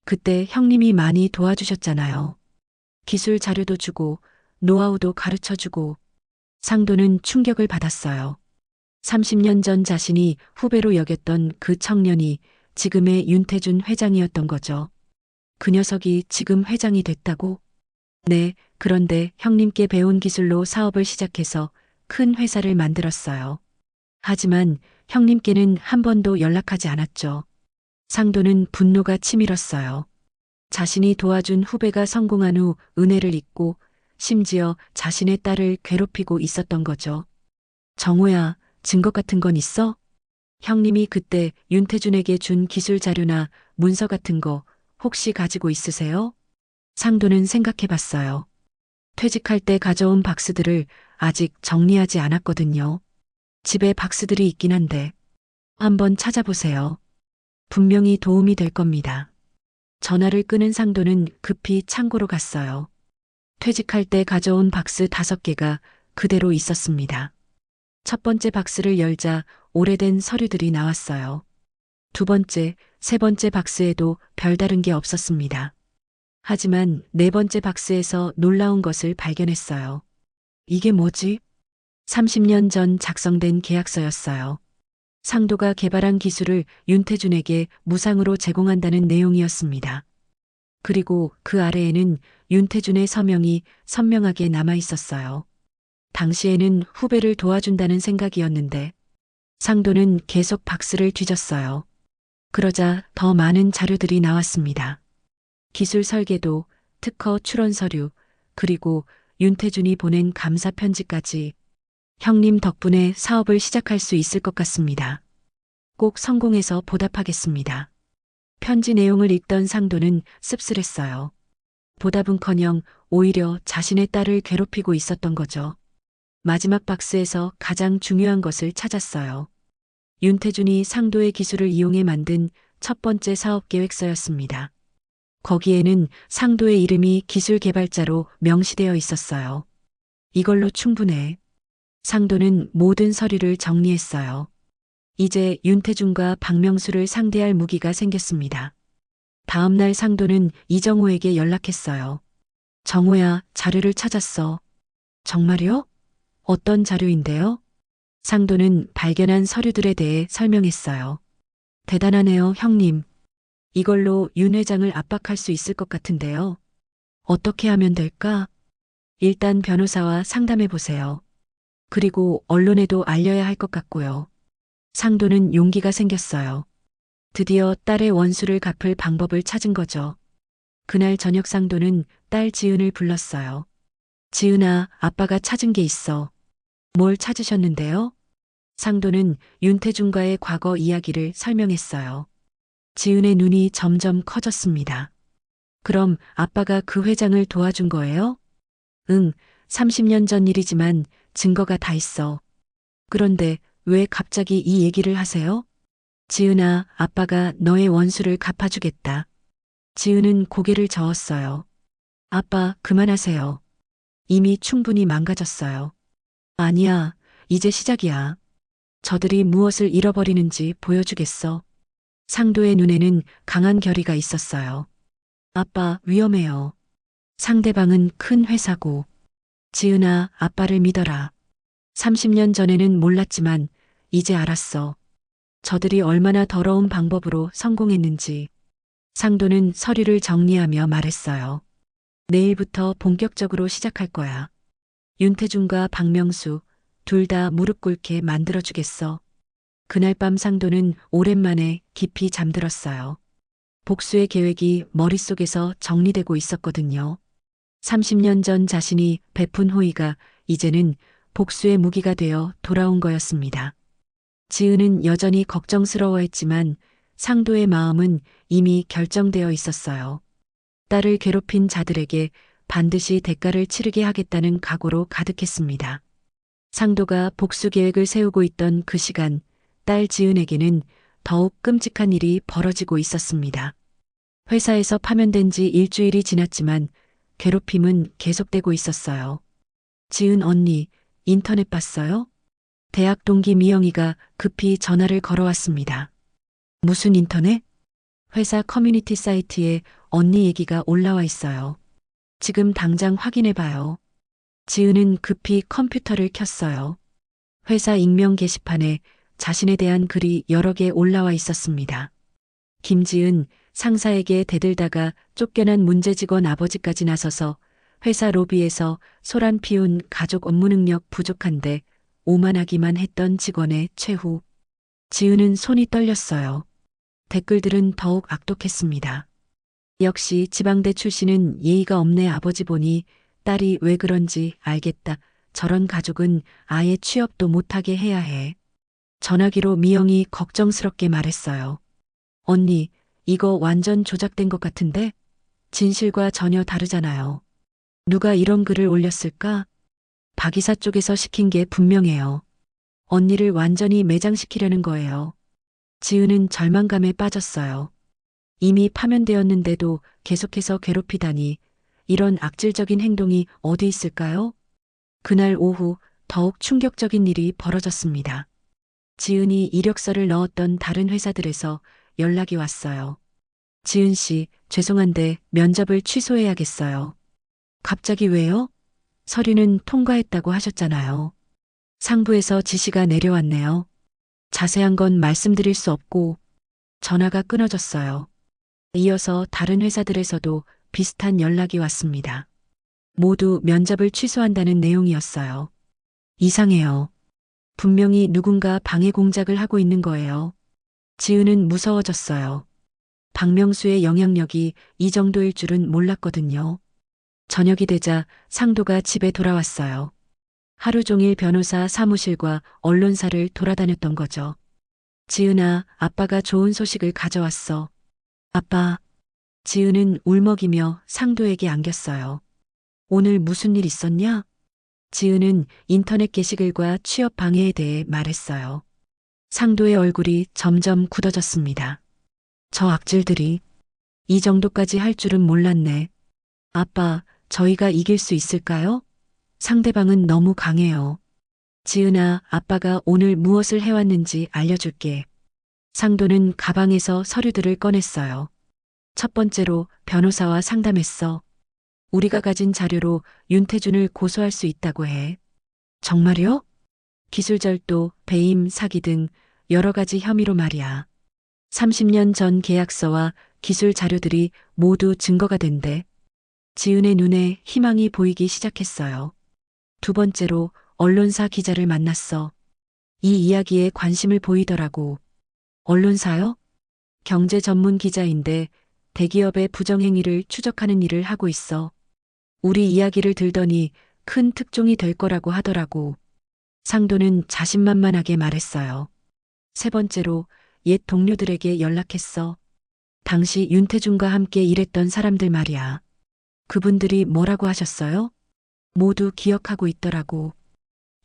그때 형님이 많이 도와주셨잖아요. 기술 자료도 주고 노하우도 가르쳐 주고. 상도는 충격을 받았어요. 30년 전 자신이 후배로 여겼던 그 청년이 지금의 윤태준 회장이었던 거죠. 그 녀석이 지금 회장이 됐다고? 네, 그런데 형님께 배운 기술로 사업을 시작해서 큰 회사를 만들었어요. 하지만 형님께는 한 번도 연락하지 않았죠. 상도는 분노가 치밀었어요. 자신이 도와준 후배가 성공한 후 은혜를 잊고 심지어 자신의 딸을 괴롭히고 있었던 거죠. 정호야, 증거 같은 건 있어? 형님이 그때 윤태준에게 준 기술 자료나 문서 같은 거 혹시 가지고 있으세요? 상도는 생각해 봤어요. 퇴직할 때 가져온 박스들을 아직 정리하지 않았거든요. 집에 박스들이 있긴 한데 한번 찾아보세요. 분명히 도움이 될 겁니다. 전화를 끄는 상도는 급히 창고로 갔어요. 퇴직할 때 가져온 박스 5개가 그대로 있었습니다. 첫 번째 박스를 열자 오래된 서류들이 나왔어요. 두 번째, 세 번째 박스에도 별다른 게 없었습니다. 하지만 네 번째 박스에서 놀라운 것을 발견했어요. 이게 뭐지? 30년 전 작성된 계약서였어요. 상도가 개발한 기술을 윤태준에게 무상으로 제공한다는 내용이었습니다. 그리고 그 아래에는 윤태준의 서명이 선명하게 남아 있었어요. 당시에는 후배를 도와준다는 생각이었는데 상도는 계속 박스를 뒤졌어요. 그러자 더 많은 자료들이 나왔습니다. 기술 설계도, 특허 출원 서류, 그리고 윤태준이 보낸 감사 편지까지. 형님 덕분에 사업을 시작할 수 있을 것 같습니다. 꼭 성공해서 보답하겠습니다. 편지 내용을 읽던 상도는 씁쓸했어요. 보답은커녕 오히려 자신의 딸을 괴롭히고 있었던 거죠. 마지막 박스에서 가장 중요한 것을 찾았어요. 윤태준이 상도의 기술을 이용해 만든 첫 번째 사업 계획서였습니다. 거기에는 상도의 이름이 기술 개발자로 명시되어 있었어요. 이걸로 충분해. 상도는 모든 서류를 정리했어요. 이제 윤태준과 박명수를 상대할 무기가 생겼습니다. 다음 날 상도는 이정호에게 연락했어요. 정호야, 자료를 찾았어. 정말요? 어떤 자료인데요? 상도는 발견한 서류들에 대해 설명했어요. 대단하네요, 형님. 이걸로 윤 회장을 압박할 수 있을 것 같은데요. 어떻게 하면 될까? 일단 변호사와 상담해 보세요. 그리고 언론에도 알려야 할 것 같고요. 상도는 용기가 생겼어요. 드디어 딸의 원수를 갚을 방법을 찾은 거죠. 그날 저녁 상도는 딸 지은을 불렀어요. 지은아, 아빠가 찾은 게 있어. 뭘 찾으셨는데요? 상도는 윤태준과의 과거 이야기를 설명했어요. 지은의 눈이 점점 커졌습니다. 그럼 아빠가 그 회장을 도와준 거예요? 응, 30년 전 일이지만 증거가 다 있어. 그런데 왜 갑자기 이 얘기를 하세요? 지은아, 아빠가 너의 원수를 갚아주겠다. 지은은 고개를 저었어요. 아빠, 그만하세요. 이미 충분히 망가졌어요. 아니야, 이제 시작이야. 저들이 무엇을 잃어버리는지 보여주겠어. 상도의 눈에는 강한 결의가 있었어요. 아빠, 위험해요. 상대방은 큰 회사고. 지은아, 아빠를 믿어라. 30년 전에는 몰랐지만 이제 알았어. 저들이 얼마나 더러운 방법으로 성공했는지. 상도는 서류를 정리하며 말했어요. 내일부터 본격적으로 시작할 거야. 윤태준과 박명수 둘 다 무릎 꿇게 만들어주겠어. 그날 밤 상도는 오랜만에 깊이 잠들었어요. 복수의 계획이 머릿속에서 정리되고 있었거든요. 30년 전 자신이 베푼 호의가 이제는 복수의 무기가 되어 돌아온 거였습니다. 지은은 여전히 걱정스러워했지만 상도의 마음은 이미 결정되어 있었어요. 딸을 괴롭힌 자들에게 반드시 대가를 치르게 하겠다는 각오로 가득했습니다. 상도가 복수 계획을 세우고 있던 그 시간, 딸 지은에게는 더욱 끔찍한 일이 벌어지고 있었습니다. 회사에서 파면된 지 일주일이 지났지만 괴롭힘은 계속되고 있었어요. 지은 언니, 인터넷 봤어요? 대학 동기 미영이가 급히 전화를 걸어왔습니다. 무슨 인터넷? 회사 커뮤니티 사이트에 언니 얘기가 올라와 있어요. 지금 당장 확인해봐요. 지은은 급히 컴퓨터를 켰어요. 회사 익명 게시판에 자신에 대한 글이 여러 개 올라와 있었습니다. 김지은, 상사에게 대들다가 쫓겨난 문제 직원 아버지까지 나서서 회사 로비에서 소란 피운 가족 업무 능력 부족한데 오만하기만 했던 직원의 최후. 지은은 손이 떨렸어요. 댓글들은 더욱 악독했습니다. 역시 지방대 출신은 예의가 없네. 아버지 보니 딸이 왜 그런지 알겠다. 저런 가족은 아예 취업도 못하게 해야 해. 전화기로 미영이 걱정스럽게 말했어요. 언니, 이거 완전 조작된 것 같은데? 진실과 전혀 다르잖아요. 누가 이런 글을 올렸을까? 박 이사 쪽에서 시킨 게 분명해요. 언니를 완전히 매장시키려는 거예요. 지은은 절망감에 빠졌어요. 이미 파면되었는데도 계속해서 괴롭히다니 이런 악질적인 행동이 어디 있을까요? 그날 오후 더욱 충격적인 일이 벌어졌습니다. 지은이 이력서를 넣었던 다른 회사들에서 연락이 왔어요. 지은 씨, 죄송한데 면접을 취소해야겠어요. 갑자기 왜요? 서류는 통과했다고 하셨잖아요. 상부에서 지시가 내려왔네요. 자세한 건 말씀드릴 수 없고 전화가 끊어졌어요. 이어서 다른 회사들에서도 비슷한 연락이 왔습니다. 모두 면접을 취소한다는 내용이었어요. 이상해요. 분명히 누군가 방해 공작을 하고 있는 거예요. 지은은 무서워졌어요. 박명수의 영향력이 이 정도일 줄은 몰랐거든요. 저녁이 되자 상도가 집에 돌아왔어요. 하루 종일 변호사 사무실과 언론사를 돌아다녔던 거죠. 지은아, 아빠가 좋은 소식을 가져왔어. 아빠, 지은은 울먹이며 상도에게 안겼어요. 오늘 무슨 일 있었냐? 지은은 인터넷 게시글과 취업 방해에 대해 말했어요. 상도의 얼굴이 점점 굳어졌습니다. 저 악질들이 이 정도까지 할 줄은 몰랐네. 아빠, 저희가 이길 수 있을까요? 상대방은 너무 강해요. 지은아, 아빠가 오늘 무엇을 해왔는지 알려줄게. 상도는 가방에서 서류들을 꺼냈어요. 첫 번째로 변호사와 상담했어. 우리가 가진 자료로 윤태준을 고소할 수 있다고 해. 정말요? 기술절도, 배임, 사기 등 여러 가지 혐의로 말이야. 30년 전 계약서와 기술 자료들이 모두 증거가 된대. 지은의 눈에 희망이 보이기 시작했어요. 두 번째로 언론사 기자를 만났어. 이 이야기에 관심을 보이더라고. 언론사요? 경제 전문 기자인데 대기업의 부정행위를 추적하는 일을 하고 있어. 우리 이야기를 들더니 큰 특종이 될 거라고 하더라고. 상도는 자신만만하게 말했어요. 세 번째로 옛 동료들에게 연락했어. 당시 윤태준과 함께 일했던 사람들 말이야. 그분들이 뭐라고 하셨어요? 모두 기억하고 있더라고.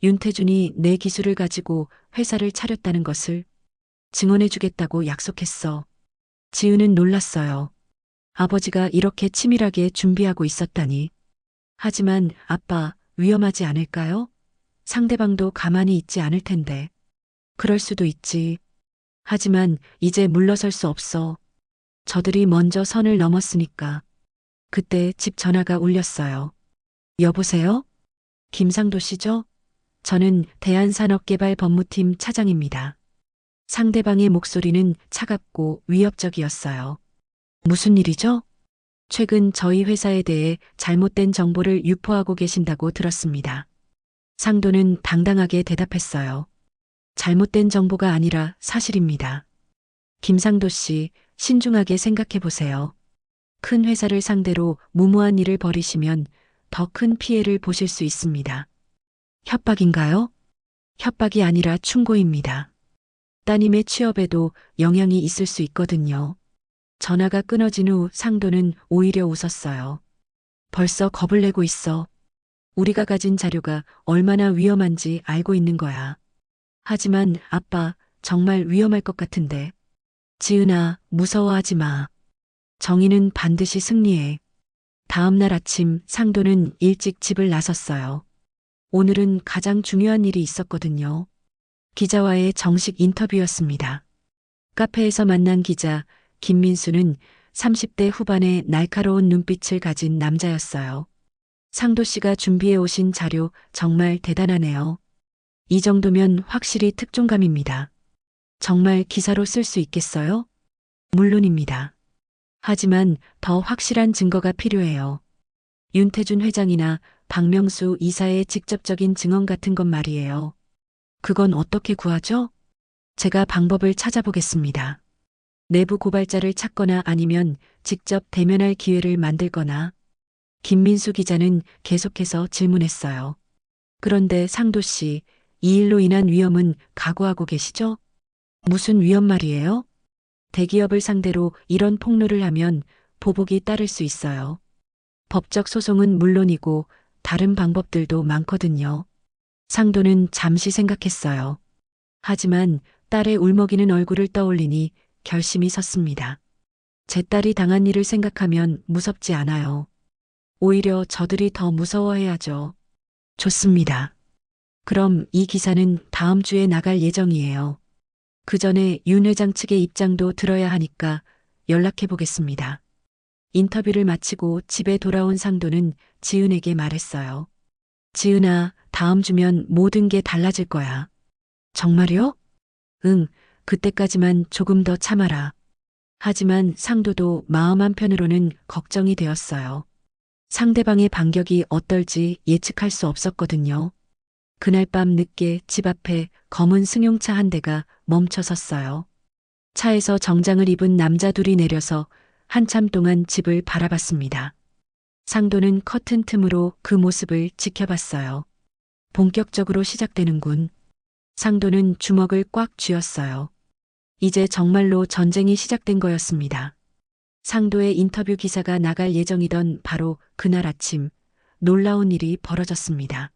윤태준이 내 기술을 가지고 회사를 차렸다는 것을 증언해주겠다고 약속했어. 지은은 놀랐어요. 아버지가 이렇게 치밀하게 준비하고 있었다니. 하지만 아빠, 위험하지 않을까요? 상대방도 가만히 있지 않을 텐데. 그럴 수도 있지. 하지만 이제 물러설 수 없어. 저들이 먼저 선을 넘었으니까. 그때 집 전화가 울렸어요. 여보세요? 김상도 씨죠? 저는 대한산업개발법무팀 차장입니다. 상대방의 목소리는 차갑고 위협적이었어요. 무슨 일이죠? 최근 저희 회사에 대해 잘못된 정보를 유포하고 계신다고 들었습니다. 상도는 당당하게 대답했어요. 잘못된 정보가 아니라 사실입니다. 김상도 씨, 신중하게 생각해 보세요. 큰 회사를 상대로 무모한 일을 벌이시면 더 큰 피해를 보실 수 있습니다. 협박인가요? 협박이 아니라 충고입니다. 따님의 취업에도 영향이 있을 수 있거든요. 전화가 끊어진 후 상도는 오히려 웃었어요. 벌써 겁을 내고 있어. 우리가 가진 자료가 얼마나 위험한지 알고 있는 거야. 하지만 아빠, 정말 위험할 것 같은데. 지은아, 무서워하지 마. 정의는 반드시 승리해. 다음 날 아침 상도는 일찍 집을 나섰어요. 오늘은 가장 중요한 일이 있었거든요. 기자와의 정식 인터뷰였습니다. 카페에서 만난 기자 김민수는 30대 후반의 날카로운 눈빛을 가진 남자였어요. 상도 씨가 준비해 오신 자료 정말 대단하네요. 이 정도면 확실히 특종감입니다. 정말 기사로 쓸 수 있겠어요? 물론입니다. 하지만 더 확실한 증거가 필요해요. 윤태준 회장이나 박명수 이사의 직접적인 증언 같은 것 말이에요. 그건 어떻게 구하죠? 제가 방법을 찾아보겠습니다. 내부 고발자를 찾거나 아니면 직접 대면할 기회를 만들거나. 김민수 기자는 계속해서 질문했어요. 그런데 상도 씨, 이 일로 인한 위험은 각오하고 계시죠? 무슨 위험 말이에요? 대기업을 상대로 이런 폭로를 하면 보복이 따를 수 있어요. 법적 소송은 물론이고 다른 방법들도 많거든요. 상도는 잠시 생각했어요. 하지만 딸의 울먹이는 얼굴을 떠올리니 결심이 섰습니다. 제 딸이 당한 일을 생각하면 무섭지 않아요. 오히려 저들이 더 무서워해야죠. 좋습니다. 그럼 이 기사는 다음 주에 나갈 예정이에요. 그 전에 윤 회장 측의 입장도 들어야 하니까 연락해 보겠습니다. 인터뷰를 마치고 집에 돌아온 상도는 지은에게 말했어요. 지은아, 다음 주면 모든 게 달라질 거야. 정말요? 응, 그때까지만 조금 더 참아라. 하지만 상도도 마음 한편으로는 걱정이 되었어요. 상대방의 반격이 어떨지 예측할 수 없었거든요. 그날 밤 늦게 집 앞에 검은 승용차 한 대가 멈춰 섰어요. 차에서 정장을 입은 남자 둘이 내려서 한참 동안 집을 바라봤습니다. 상도는 커튼 틈으로 그 모습을 지켜봤어요. 본격적으로 시작되는군. 상도는 주먹을 꽉 쥐었어요. 이제 정말로 전쟁이 시작된 거였습니다. 상도의 인터뷰 기사가 나갈 예정이던 바로 그날 아침, 놀라운 일이 벌어졌습니다.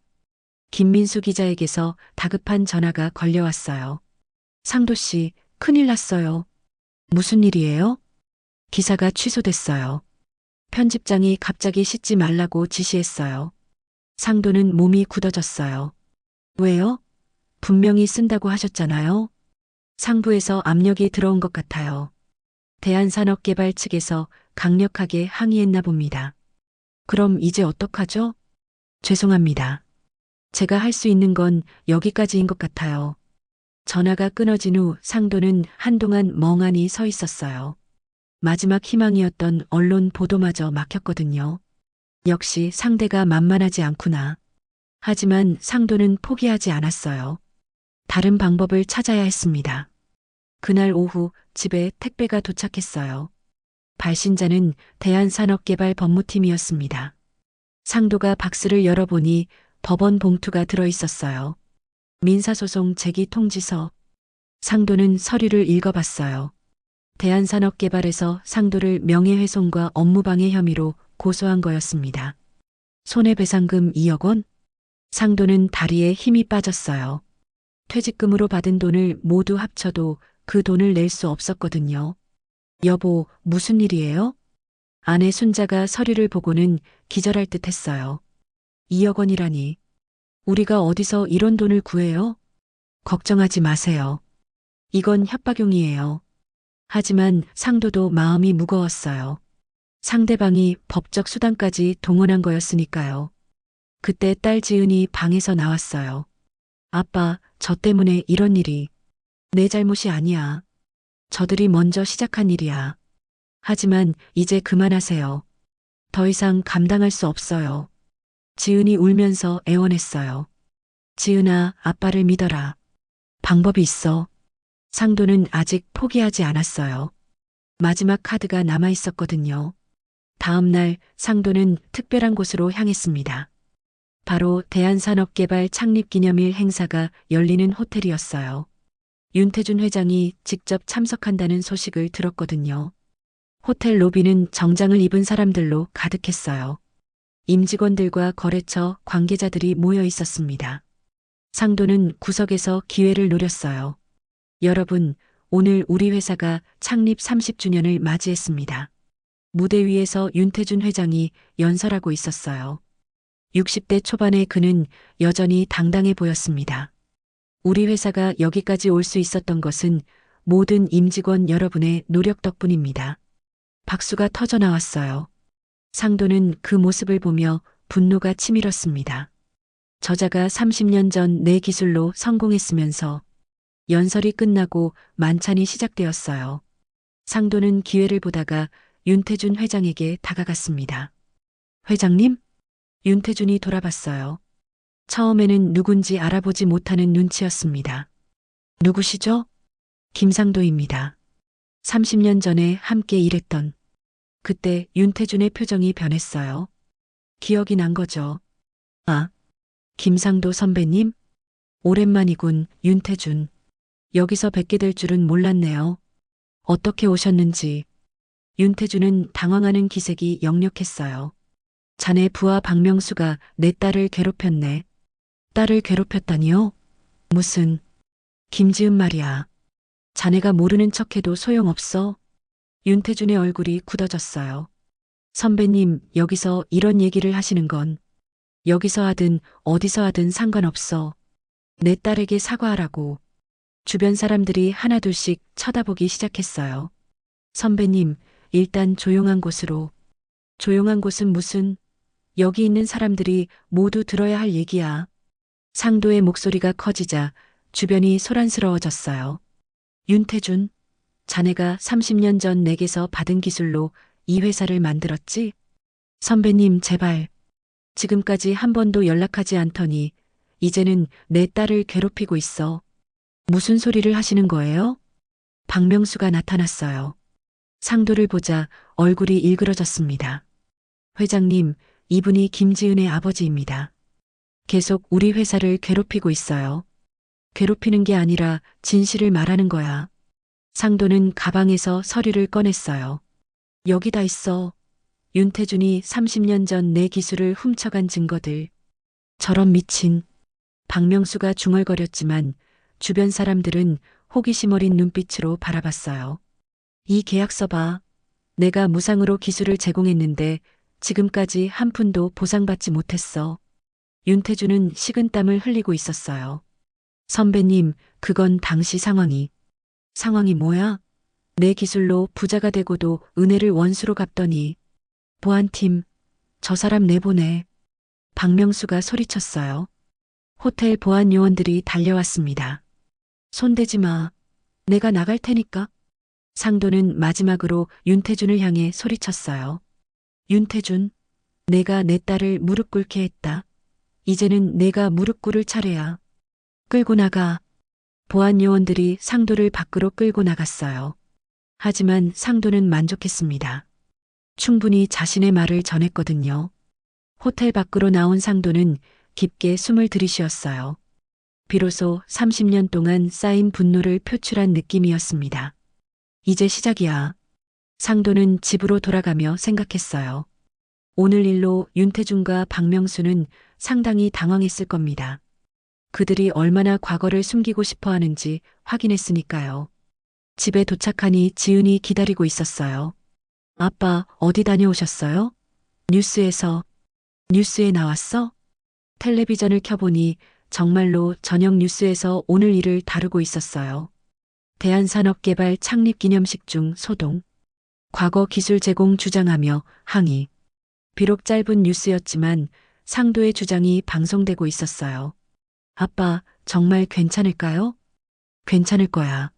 김민수 기자에게서 다급한 전화가 걸려왔어요. 상도 씨, 큰일 났어요. 무슨 일이에요? 기사가 취소됐어요. 편집장이 갑자기 씻지 말라고 지시했어요. 상도는 몸이 굳어졌어요. 왜요? 분명히 쓴다고 하셨잖아요. 상부에서 압력이 들어온 것 같아요. 대한산업개발 측에서 강력하게 항의했나 봅니다. 그럼 이제 어떡하죠? 죄송합니다. 제가 할 수 있는 건 여기까지인 것 같아요. 전화가 끊어진 후 상도는 한동안 멍하니 서 있었어요. 마지막 희망이었던 언론 보도마저 막혔거든요. 역시 상대가 만만하지 않구나. 하지만 상도는 포기하지 않았어요. 다른 방법을 찾아야 했습니다. 그날 오후 집에 택배가 도착했어요. 발신자는 대한산업개발법무팀이었습니다. 상도가 박스를 열어보니 법원 봉투가 들어있었어요. 민사소송 제기 통지서. 상도는 서류를 읽어봤어요. 대한산업개발에서 상도를 명예훼손과 업무방해 혐의로 고소한 거였습니다. 손해배상금 2억 원? 상도는 다리에 힘이 빠졌어요. 퇴직금으로 받은 돈을 모두 합쳐도 그 돈을 낼 수 없었거든요. 여보, 무슨 일이에요? 아내 순자가 서류를 보고는 기절할 듯 했어요. 2억 원이라니. 우리가 어디서 이런 돈을 구해요? 걱정하지 마세요. 이건 협박용이에요. 하지만 상도도 마음이 무거웠어요. 상대방이 법적 수단까지 동원한 거였으니까요. 그때 딸 지은이 방에서 나왔어요. 아빠, 저 때문에 이런 일이. 내 잘못이 아니야. 저들이 먼저 시작한 일이야. 하지만 이제 그만하세요. 더 이상 감당할 수 없어요. 지은이 울면서 애원했어요. 지은아, 아빠를 믿어라. 방법이 있어. 상도는 아직 포기하지 않았어요. 마지막 카드가 남아 있었거든요. 다음 날 상도는 특별한 곳으로 향했습니다. 바로 대한산업개발 창립기념일 행사가 열리는 호텔이었어요. 윤태준 회장이 직접 참석한다는 소식을 들었거든요. 호텔 로비는 정장을 입은 사람들로 가득했어요. 임직원들과 거래처 관계자들이 모여 있었습니다. 상도는 구석에서 기회를 노렸어요. 여러분, 오늘 우리 회사가 창립 30주년을 맞이했습니다. 무대 위에서 윤태준 회장이 연설하고 있었어요. 60대 초반의 그는 여전히 당당해 보였습니다. 우리 회사가 여기까지 올 수 있었던 것은 모든 임직원 여러분의 노력 덕분입니다. 박수가 터져 나왔어요. 상도는 그 모습을 보며 분노가 치밀었습니다. 저자가 30년 전 내 기술로 성공했으면서 연설이 끝나고 만찬이 시작되었어요. 상도는 기회를 보다가 윤태준 회장에게 다가갔습니다. 회장님? 윤태준이 돌아봤어요. 처음에는 누군지 알아보지 못하는 눈치였습니다. 누구시죠? 김상도입니다. 30년 전에 함께 일했던. 그때 윤태준의 표정이 변했어요. 기억이 난 거죠. 아, 김상도 선배님? 오랜만이군, 윤태준. 여기서 뵙게 될 줄은 몰랐네요. 어떻게 오셨는지. 윤태준은 당황하는 기색이 역력했어요. 자네 부하 박명수가 내 딸을 괴롭혔네. 딸을 괴롭혔다니요? 무슨. 김지은 말이야. 자네가 모르는 척해도 소용없어. 윤태준의 얼굴이 굳어졌어요. 선배님, 여기서 이런 얘기를 하시는 건 여기서 하든 어디서 하든 상관없어. 내 딸에게 사과하라고. 주변 사람들이 하나둘씩 쳐다보기 시작했어요. 선배님, 일단 조용한 곳으로. 조용한 곳은 무슨, 여기 있는 사람들이 모두 들어야 할 얘기야. 상도의 목소리가 커지자 주변이 소란스러워졌어요. 윤태준, 자네가 30년 전 내게서 받은 기술로 이 회사를 만들었지? 선배님, 제발. 지금까지 한 번도 연락하지 않더니 이제는 내 딸을 괴롭히고 있어. 무슨 소리를 하시는 거예요? 박명수가 나타났어요. 상도를 보자 얼굴이 일그러졌습니다. 회장님, 이분이 김지은의 아버지입니다. 계속 우리 회사를 괴롭히고 있어요. 괴롭히는 게 아니라 진실을 말하는 거야. 상도는 가방에서 서류를 꺼냈어요. 여기다 있어. 윤태준이 30년 전 내 기술을 훔쳐간 증거들. 저런 미친. 박명수가 중얼거렸지만 주변 사람들은 호기심 어린 눈빛으로 바라봤어요. 이 계약서 봐. 내가 무상으로 기술을 제공했는데 지금까지 한 푼도 보상받지 못했어. 윤태준은 식은땀을 흘리고 있었어요. 선배님, 그건 당시 상황이. 상황이 뭐야? 내 기술로 부자가 되고도 은혜를 원수로 갚더니. 보안팀, 저 사람 내보내. 박명수가 소리쳤어요. 호텔 보안 요원들이 달려왔습니다. 손대지 마. 내가 나갈 테니까. 상도는 마지막으로 윤태준을 향해 소리쳤어요. 윤태준, 내가 내 딸을 무릎 꿇게 했다. 이제는 내가 무릎 꿇을 차례야. 끌고 나가. 보안 요원들이 상도를 밖으로 끌고 나갔어요. 하지만 상도는 만족했습니다. 충분히 자신의 말을 전했거든요. 호텔 밖으로 나온 상도는 깊게 숨을 들이쉬었어요. 비로소 30년 동안 쌓인 분노를 표출한 느낌이었습니다. 이제 시작이야. 상도는 집으로 돌아가며 생각했어요. 오늘 일로 윤태준과 박명수는 상당히 당황했을 겁니다. 그들이 얼마나 과거를 숨기고 싶어 하는지 확인했으니까요. 집에 도착하니 지은이 기다리고 있었어요. 아빠, 어디 다녀오셨어요? 뉴스에서. 뉴스에 나왔어? 텔레비전을 켜보니 정말로 저녁 뉴스에서 오늘 일을 다루고 있었어요. 대한산업개발 창립기념식 중 소동. 과거 기술 제공 주장하며 항의. 비록 짧은 뉴스였지만 상도의 주장이 방송되고 있었어요. 아빠, 정말 괜찮을까요? 괜찮을 거야.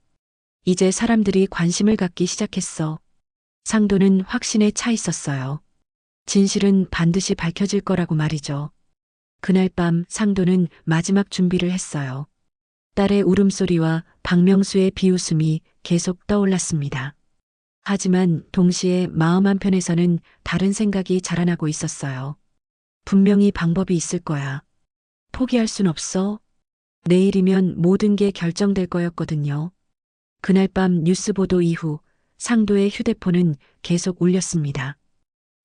이제 사람들이 관심을 갖기 시작했어. 상도는 확신에 차 있었어요. 진실은 반드시 밝혀질 거라고 말이죠. 그날 밤 상도는 마지막 준비를 했어요. 딸의 울음소리와 박명수의 비웃음이 계속 떠올랐습니다. 하지만 동시에 마음 한편에서는 다른 생각이 자라나고 있었어요. 분명히 방법이 있을 거야. 포기할 순 없어. 내일이면 모든 게 결정될 거였거든요. 그날 밤 뉴스 보도 이후 상도의 휴대폰은 계속 울렸습니다.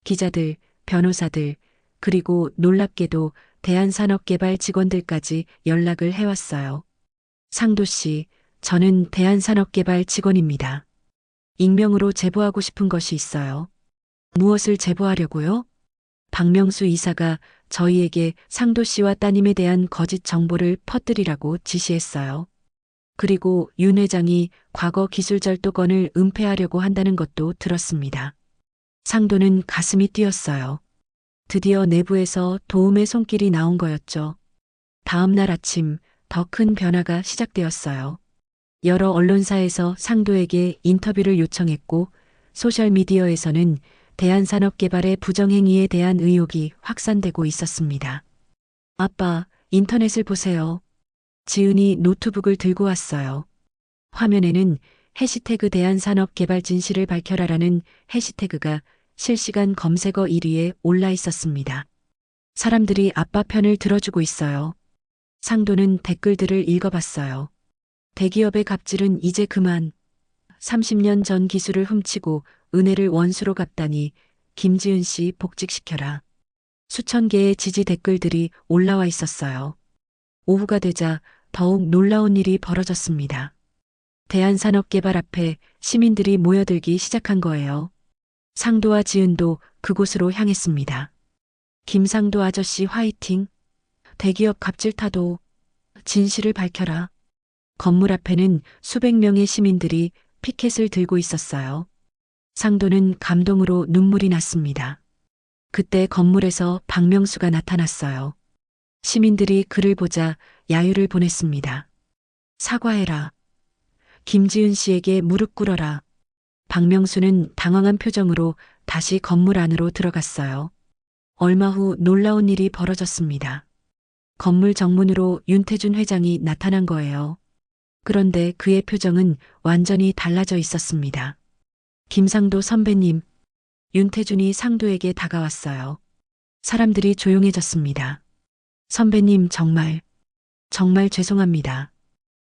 기자들, 변호사들, 그리고 놀랍게도 대한산업개발 직원들까지 연락을 해왔어요. 상도 씨, 저는 대한산업개발 직원입니다. 익명으로 제보하고 싶은 것이 있어요. 무엇을 제보하려고요? 박명수 이사가 저희에게 상도 씨와 따님에 대한 거짓 정보를 퍼뜨리라고 지시했어요. 그리고 윤 회장이 과거 기술절도건을 은폐하려고 한다는 것도 들었습니다. 상도는 가슴이 뛰었어요. 드디어 내부에서 도움의 손길이 나온 거였죠. 다음 날 아침 더 큰 변화가 시작되었어요. 여러 언론사에서 상도에게 인터뷰를 요청했고 소셜미디어에서는 대한산업개발의 부정행위에 대한 의혹이 확산되고 있었습니다. 아빠, 인터넷을 보세요. 지은이 노트북을 들고 왔어요. 화면에는 해시태그 대한산업개발 진실을 밝혀라라는 해시태그가 실시간 검색어 1위에 올라 있었습니다. 사람들이 아빠 편을 들어주고 있어요. 상도는 댓글들을 읽어봤어요. 대기업의 갑질은 이제 그만. 30년 전 기술을 훔치고 은혜를 원수로 갚다니 김지은 씨 복직시켜라. 수천 개의 지지 댓글들이 올라와 있었어요. 오후가 되자 더욱 놀라운 일이 벌어졌습니다. 대한산업개발 앞에 시민들이 모여들기 시작한 거예요. 상도와 지은도 그곳으로 향했습니다. 김상도 아저씨 화이팅! 대기업 갑질타도 진실을 밝혀라. 건물 앞에는 수백 명의 시민들이 피켓을 들고 있었어요. 상도는 감동으로 눈물이 났습니다. 그때 건물에서 박명수가 나타났어요. 시민들이 그를 보자 야유를 보냈습니다. 사과해라. 김지은 씨에게 무릎 꿇어라. 박명수는 당황한 표정으로 다시 건물 안으로 들어갔어요. 얼마 후 놀라운 일이 벌어졌습니다. 건물 정문으로 윤태준 회장이 나타난 거예요. 그런데 그의 표정은 완전히 달라져 있었습니다. 김상도 선배님, 윤태준이 상도에게 다가왔어요. 사람들이 조용해졌습니다. 선배님 정말 죄송합니다.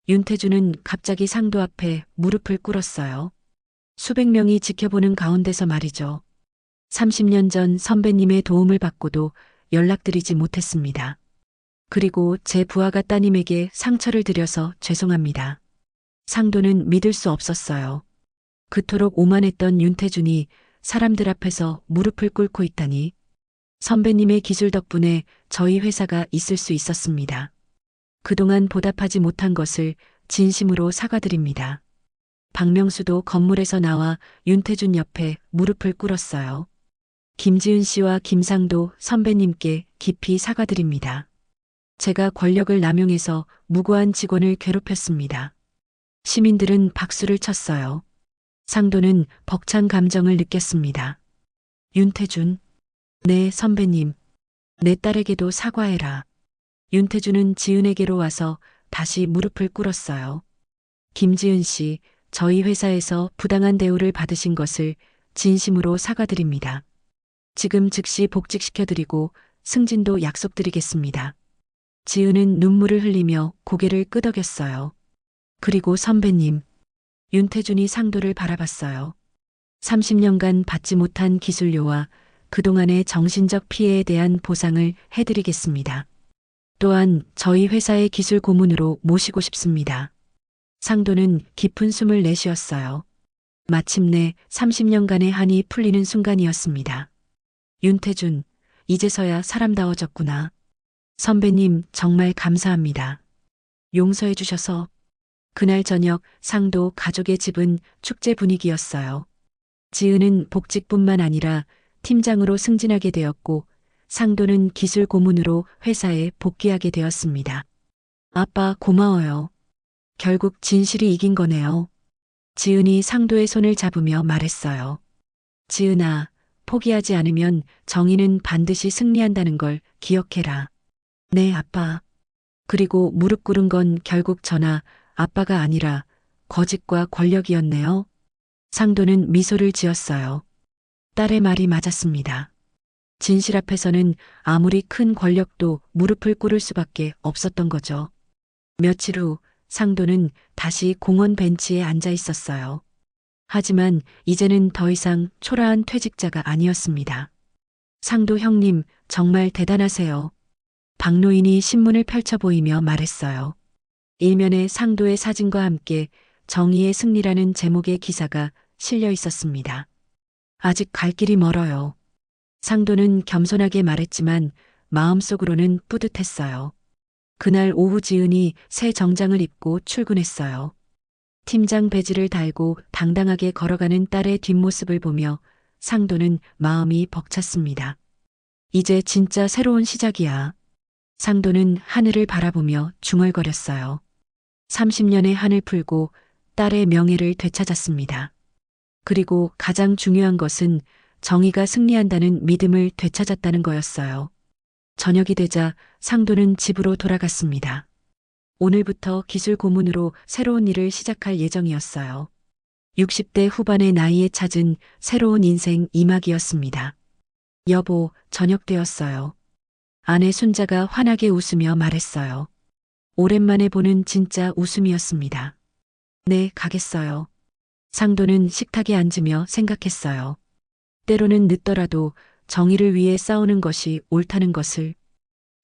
윤태준은 갑자기 상도 앞에 무릎을 꿇었어요. 수백 명이 지켜보는 가운데서 말이죠. 30년 전 선배님의 도움을 받고도 연락드리지 못했습니다. 그리고 제 부하가 따님에게 상처를 드려서 죄송합니다. 상도는 믿을 수 없었어요. 그토록 오만했던 윤태준이 사람들 앞에서 무릎을 꿇고 있다니. 선배님의 기술 덕분에 저희 회사가 있을 수 있었습니다. 그동안 보답하지 못한 것을 진심으로 사과드립니다. 박명수도 건물에서 나와 윤태준 옆에 무릎을 꿇었어요. 김지은 씨와 김상도 선배님께 깊이 사과드립니다. 제가 권력을 남용해서 무고한 직원을 괴롭혔습니다. 시민들은 박수를 쳤어요. 상도는 벅찬 감정을 느꼈습니다. 윤태준, 네, 선배님. 내 딸에게도 사과해라. 윤태준은 지은에게로 와서 다시 무릎을 꿇었어요. 김지은 씨, 저희 회사에서 부당한 대우를 받으신 것을 진심으로 사과드립니다. 지금 즉시 복직시켜드리고 승진도 약속드리겠습니다. 지은은 눈물을 흘리며 고개를 끄덕였어요. 그리고 선배님, 윤태준이 상도를 바라봤어요. 30년간 받지 못한 기술료와 그동안의 정신적 피해에 대한 보상을 해드리겠습니다. 또한 저희 회사의 기술 고문으로 모시고 싶습니다. 상도는 깊은 숨을 내쉬었어요. 마침내 30년간의 한이 풀리는 순간이었습니다. 윤태준, 이제서야 사람다워졌구나. 선배님, 정말 감사합니다. 용서해 주셔서. 그날 저녁 상도 가족의 집은 축제 분위기였어요. 지은은 복직뿐만 아니라 팀장으로 승진하게 되었고 상도는 기술 고문으로 회사에 복귀하게 되었습니다. 아빠 고마워요. 결국 진실이 이긴 거네요. 지은이 상도의 손을 잡으며 말했어요. 지은아, 포기하지 않으면 정의는 반드시 승리한다는 걸 기억해라. 네, 아빠. 그리고 무릎 꿇은 건 결국 저나 아빠가 아니라 거짓과 권력이었네요. 상도는 미소를 지었어요. 딸의 말이 맞았습니다. 진실 앞에서는 아무리 큰 권력도 무릎을 꿇을 수밖에 없었던 거죠. 며칠 후 상도는 다시 공원 벤치에 앉아 있었어요. 하지만 이제는 더 이상 초라한 퇴직자가 아니었습니다. 상도 형님, 정말 대단하세요. 박노인이 신문을 펼쳐 보이며 말했어요. 일면에 상도의 사진과 함께 정의의 승리라는 제목의 기사가 실려 있었습니다. 아직 갈 길이 멀어요. 상도는 겸손하게 말했지만 마음속으로는 뿌듯했어요. 그날 오후 지은이 새 정장을 입고 출근했어요. 팀장 배지를 달고 당당하게 걸어가는 딸의 뒷모습을 보며 상도는 마음이 벅찼습니다. 이제 진짜 새로운 시작이야. 상도는 하늘을 바라보며 중얼거렸어요. 30년의 한을 풀고 딸의 명예를 되찾았습니다. 그리고 가장 중요한 것은 정의가 승리한다는 믿음을 되찾았다는 거였어요. 저녁이 되자 상도는 집으로 돌아갔습니다. 오늘부터 기술 고문으로 새로운 일을 시작할 예정이었어요. 60대 후반의 나이에 찾은 새로운 인생 2막이었습니다. 여보, 저녁 되었어요. 아내 순자가 환하게 웃으며 말했어요. 오랜만에 보는 진짜 웃음이었습니다. 네, 가겠어요. 상도는 식탁에 앉으며 생각했어요. 때로는 늦더라도 정의를 위해 싸우는 것이 옳다는 것을,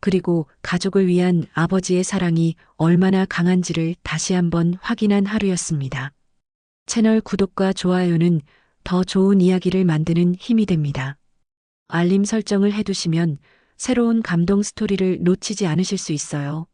그리고 가족을 위한 아버지의 사랑이 얼마나 강한지를 다시 한번 확인한 하루였습니다. 채널 구독과 좋아요는 더 좋은 이야기를 만드는 힘이 됩니다. 알림 설정을 해두시면 새로운 감동 스토리를 놓치지 않으실 수 있어요.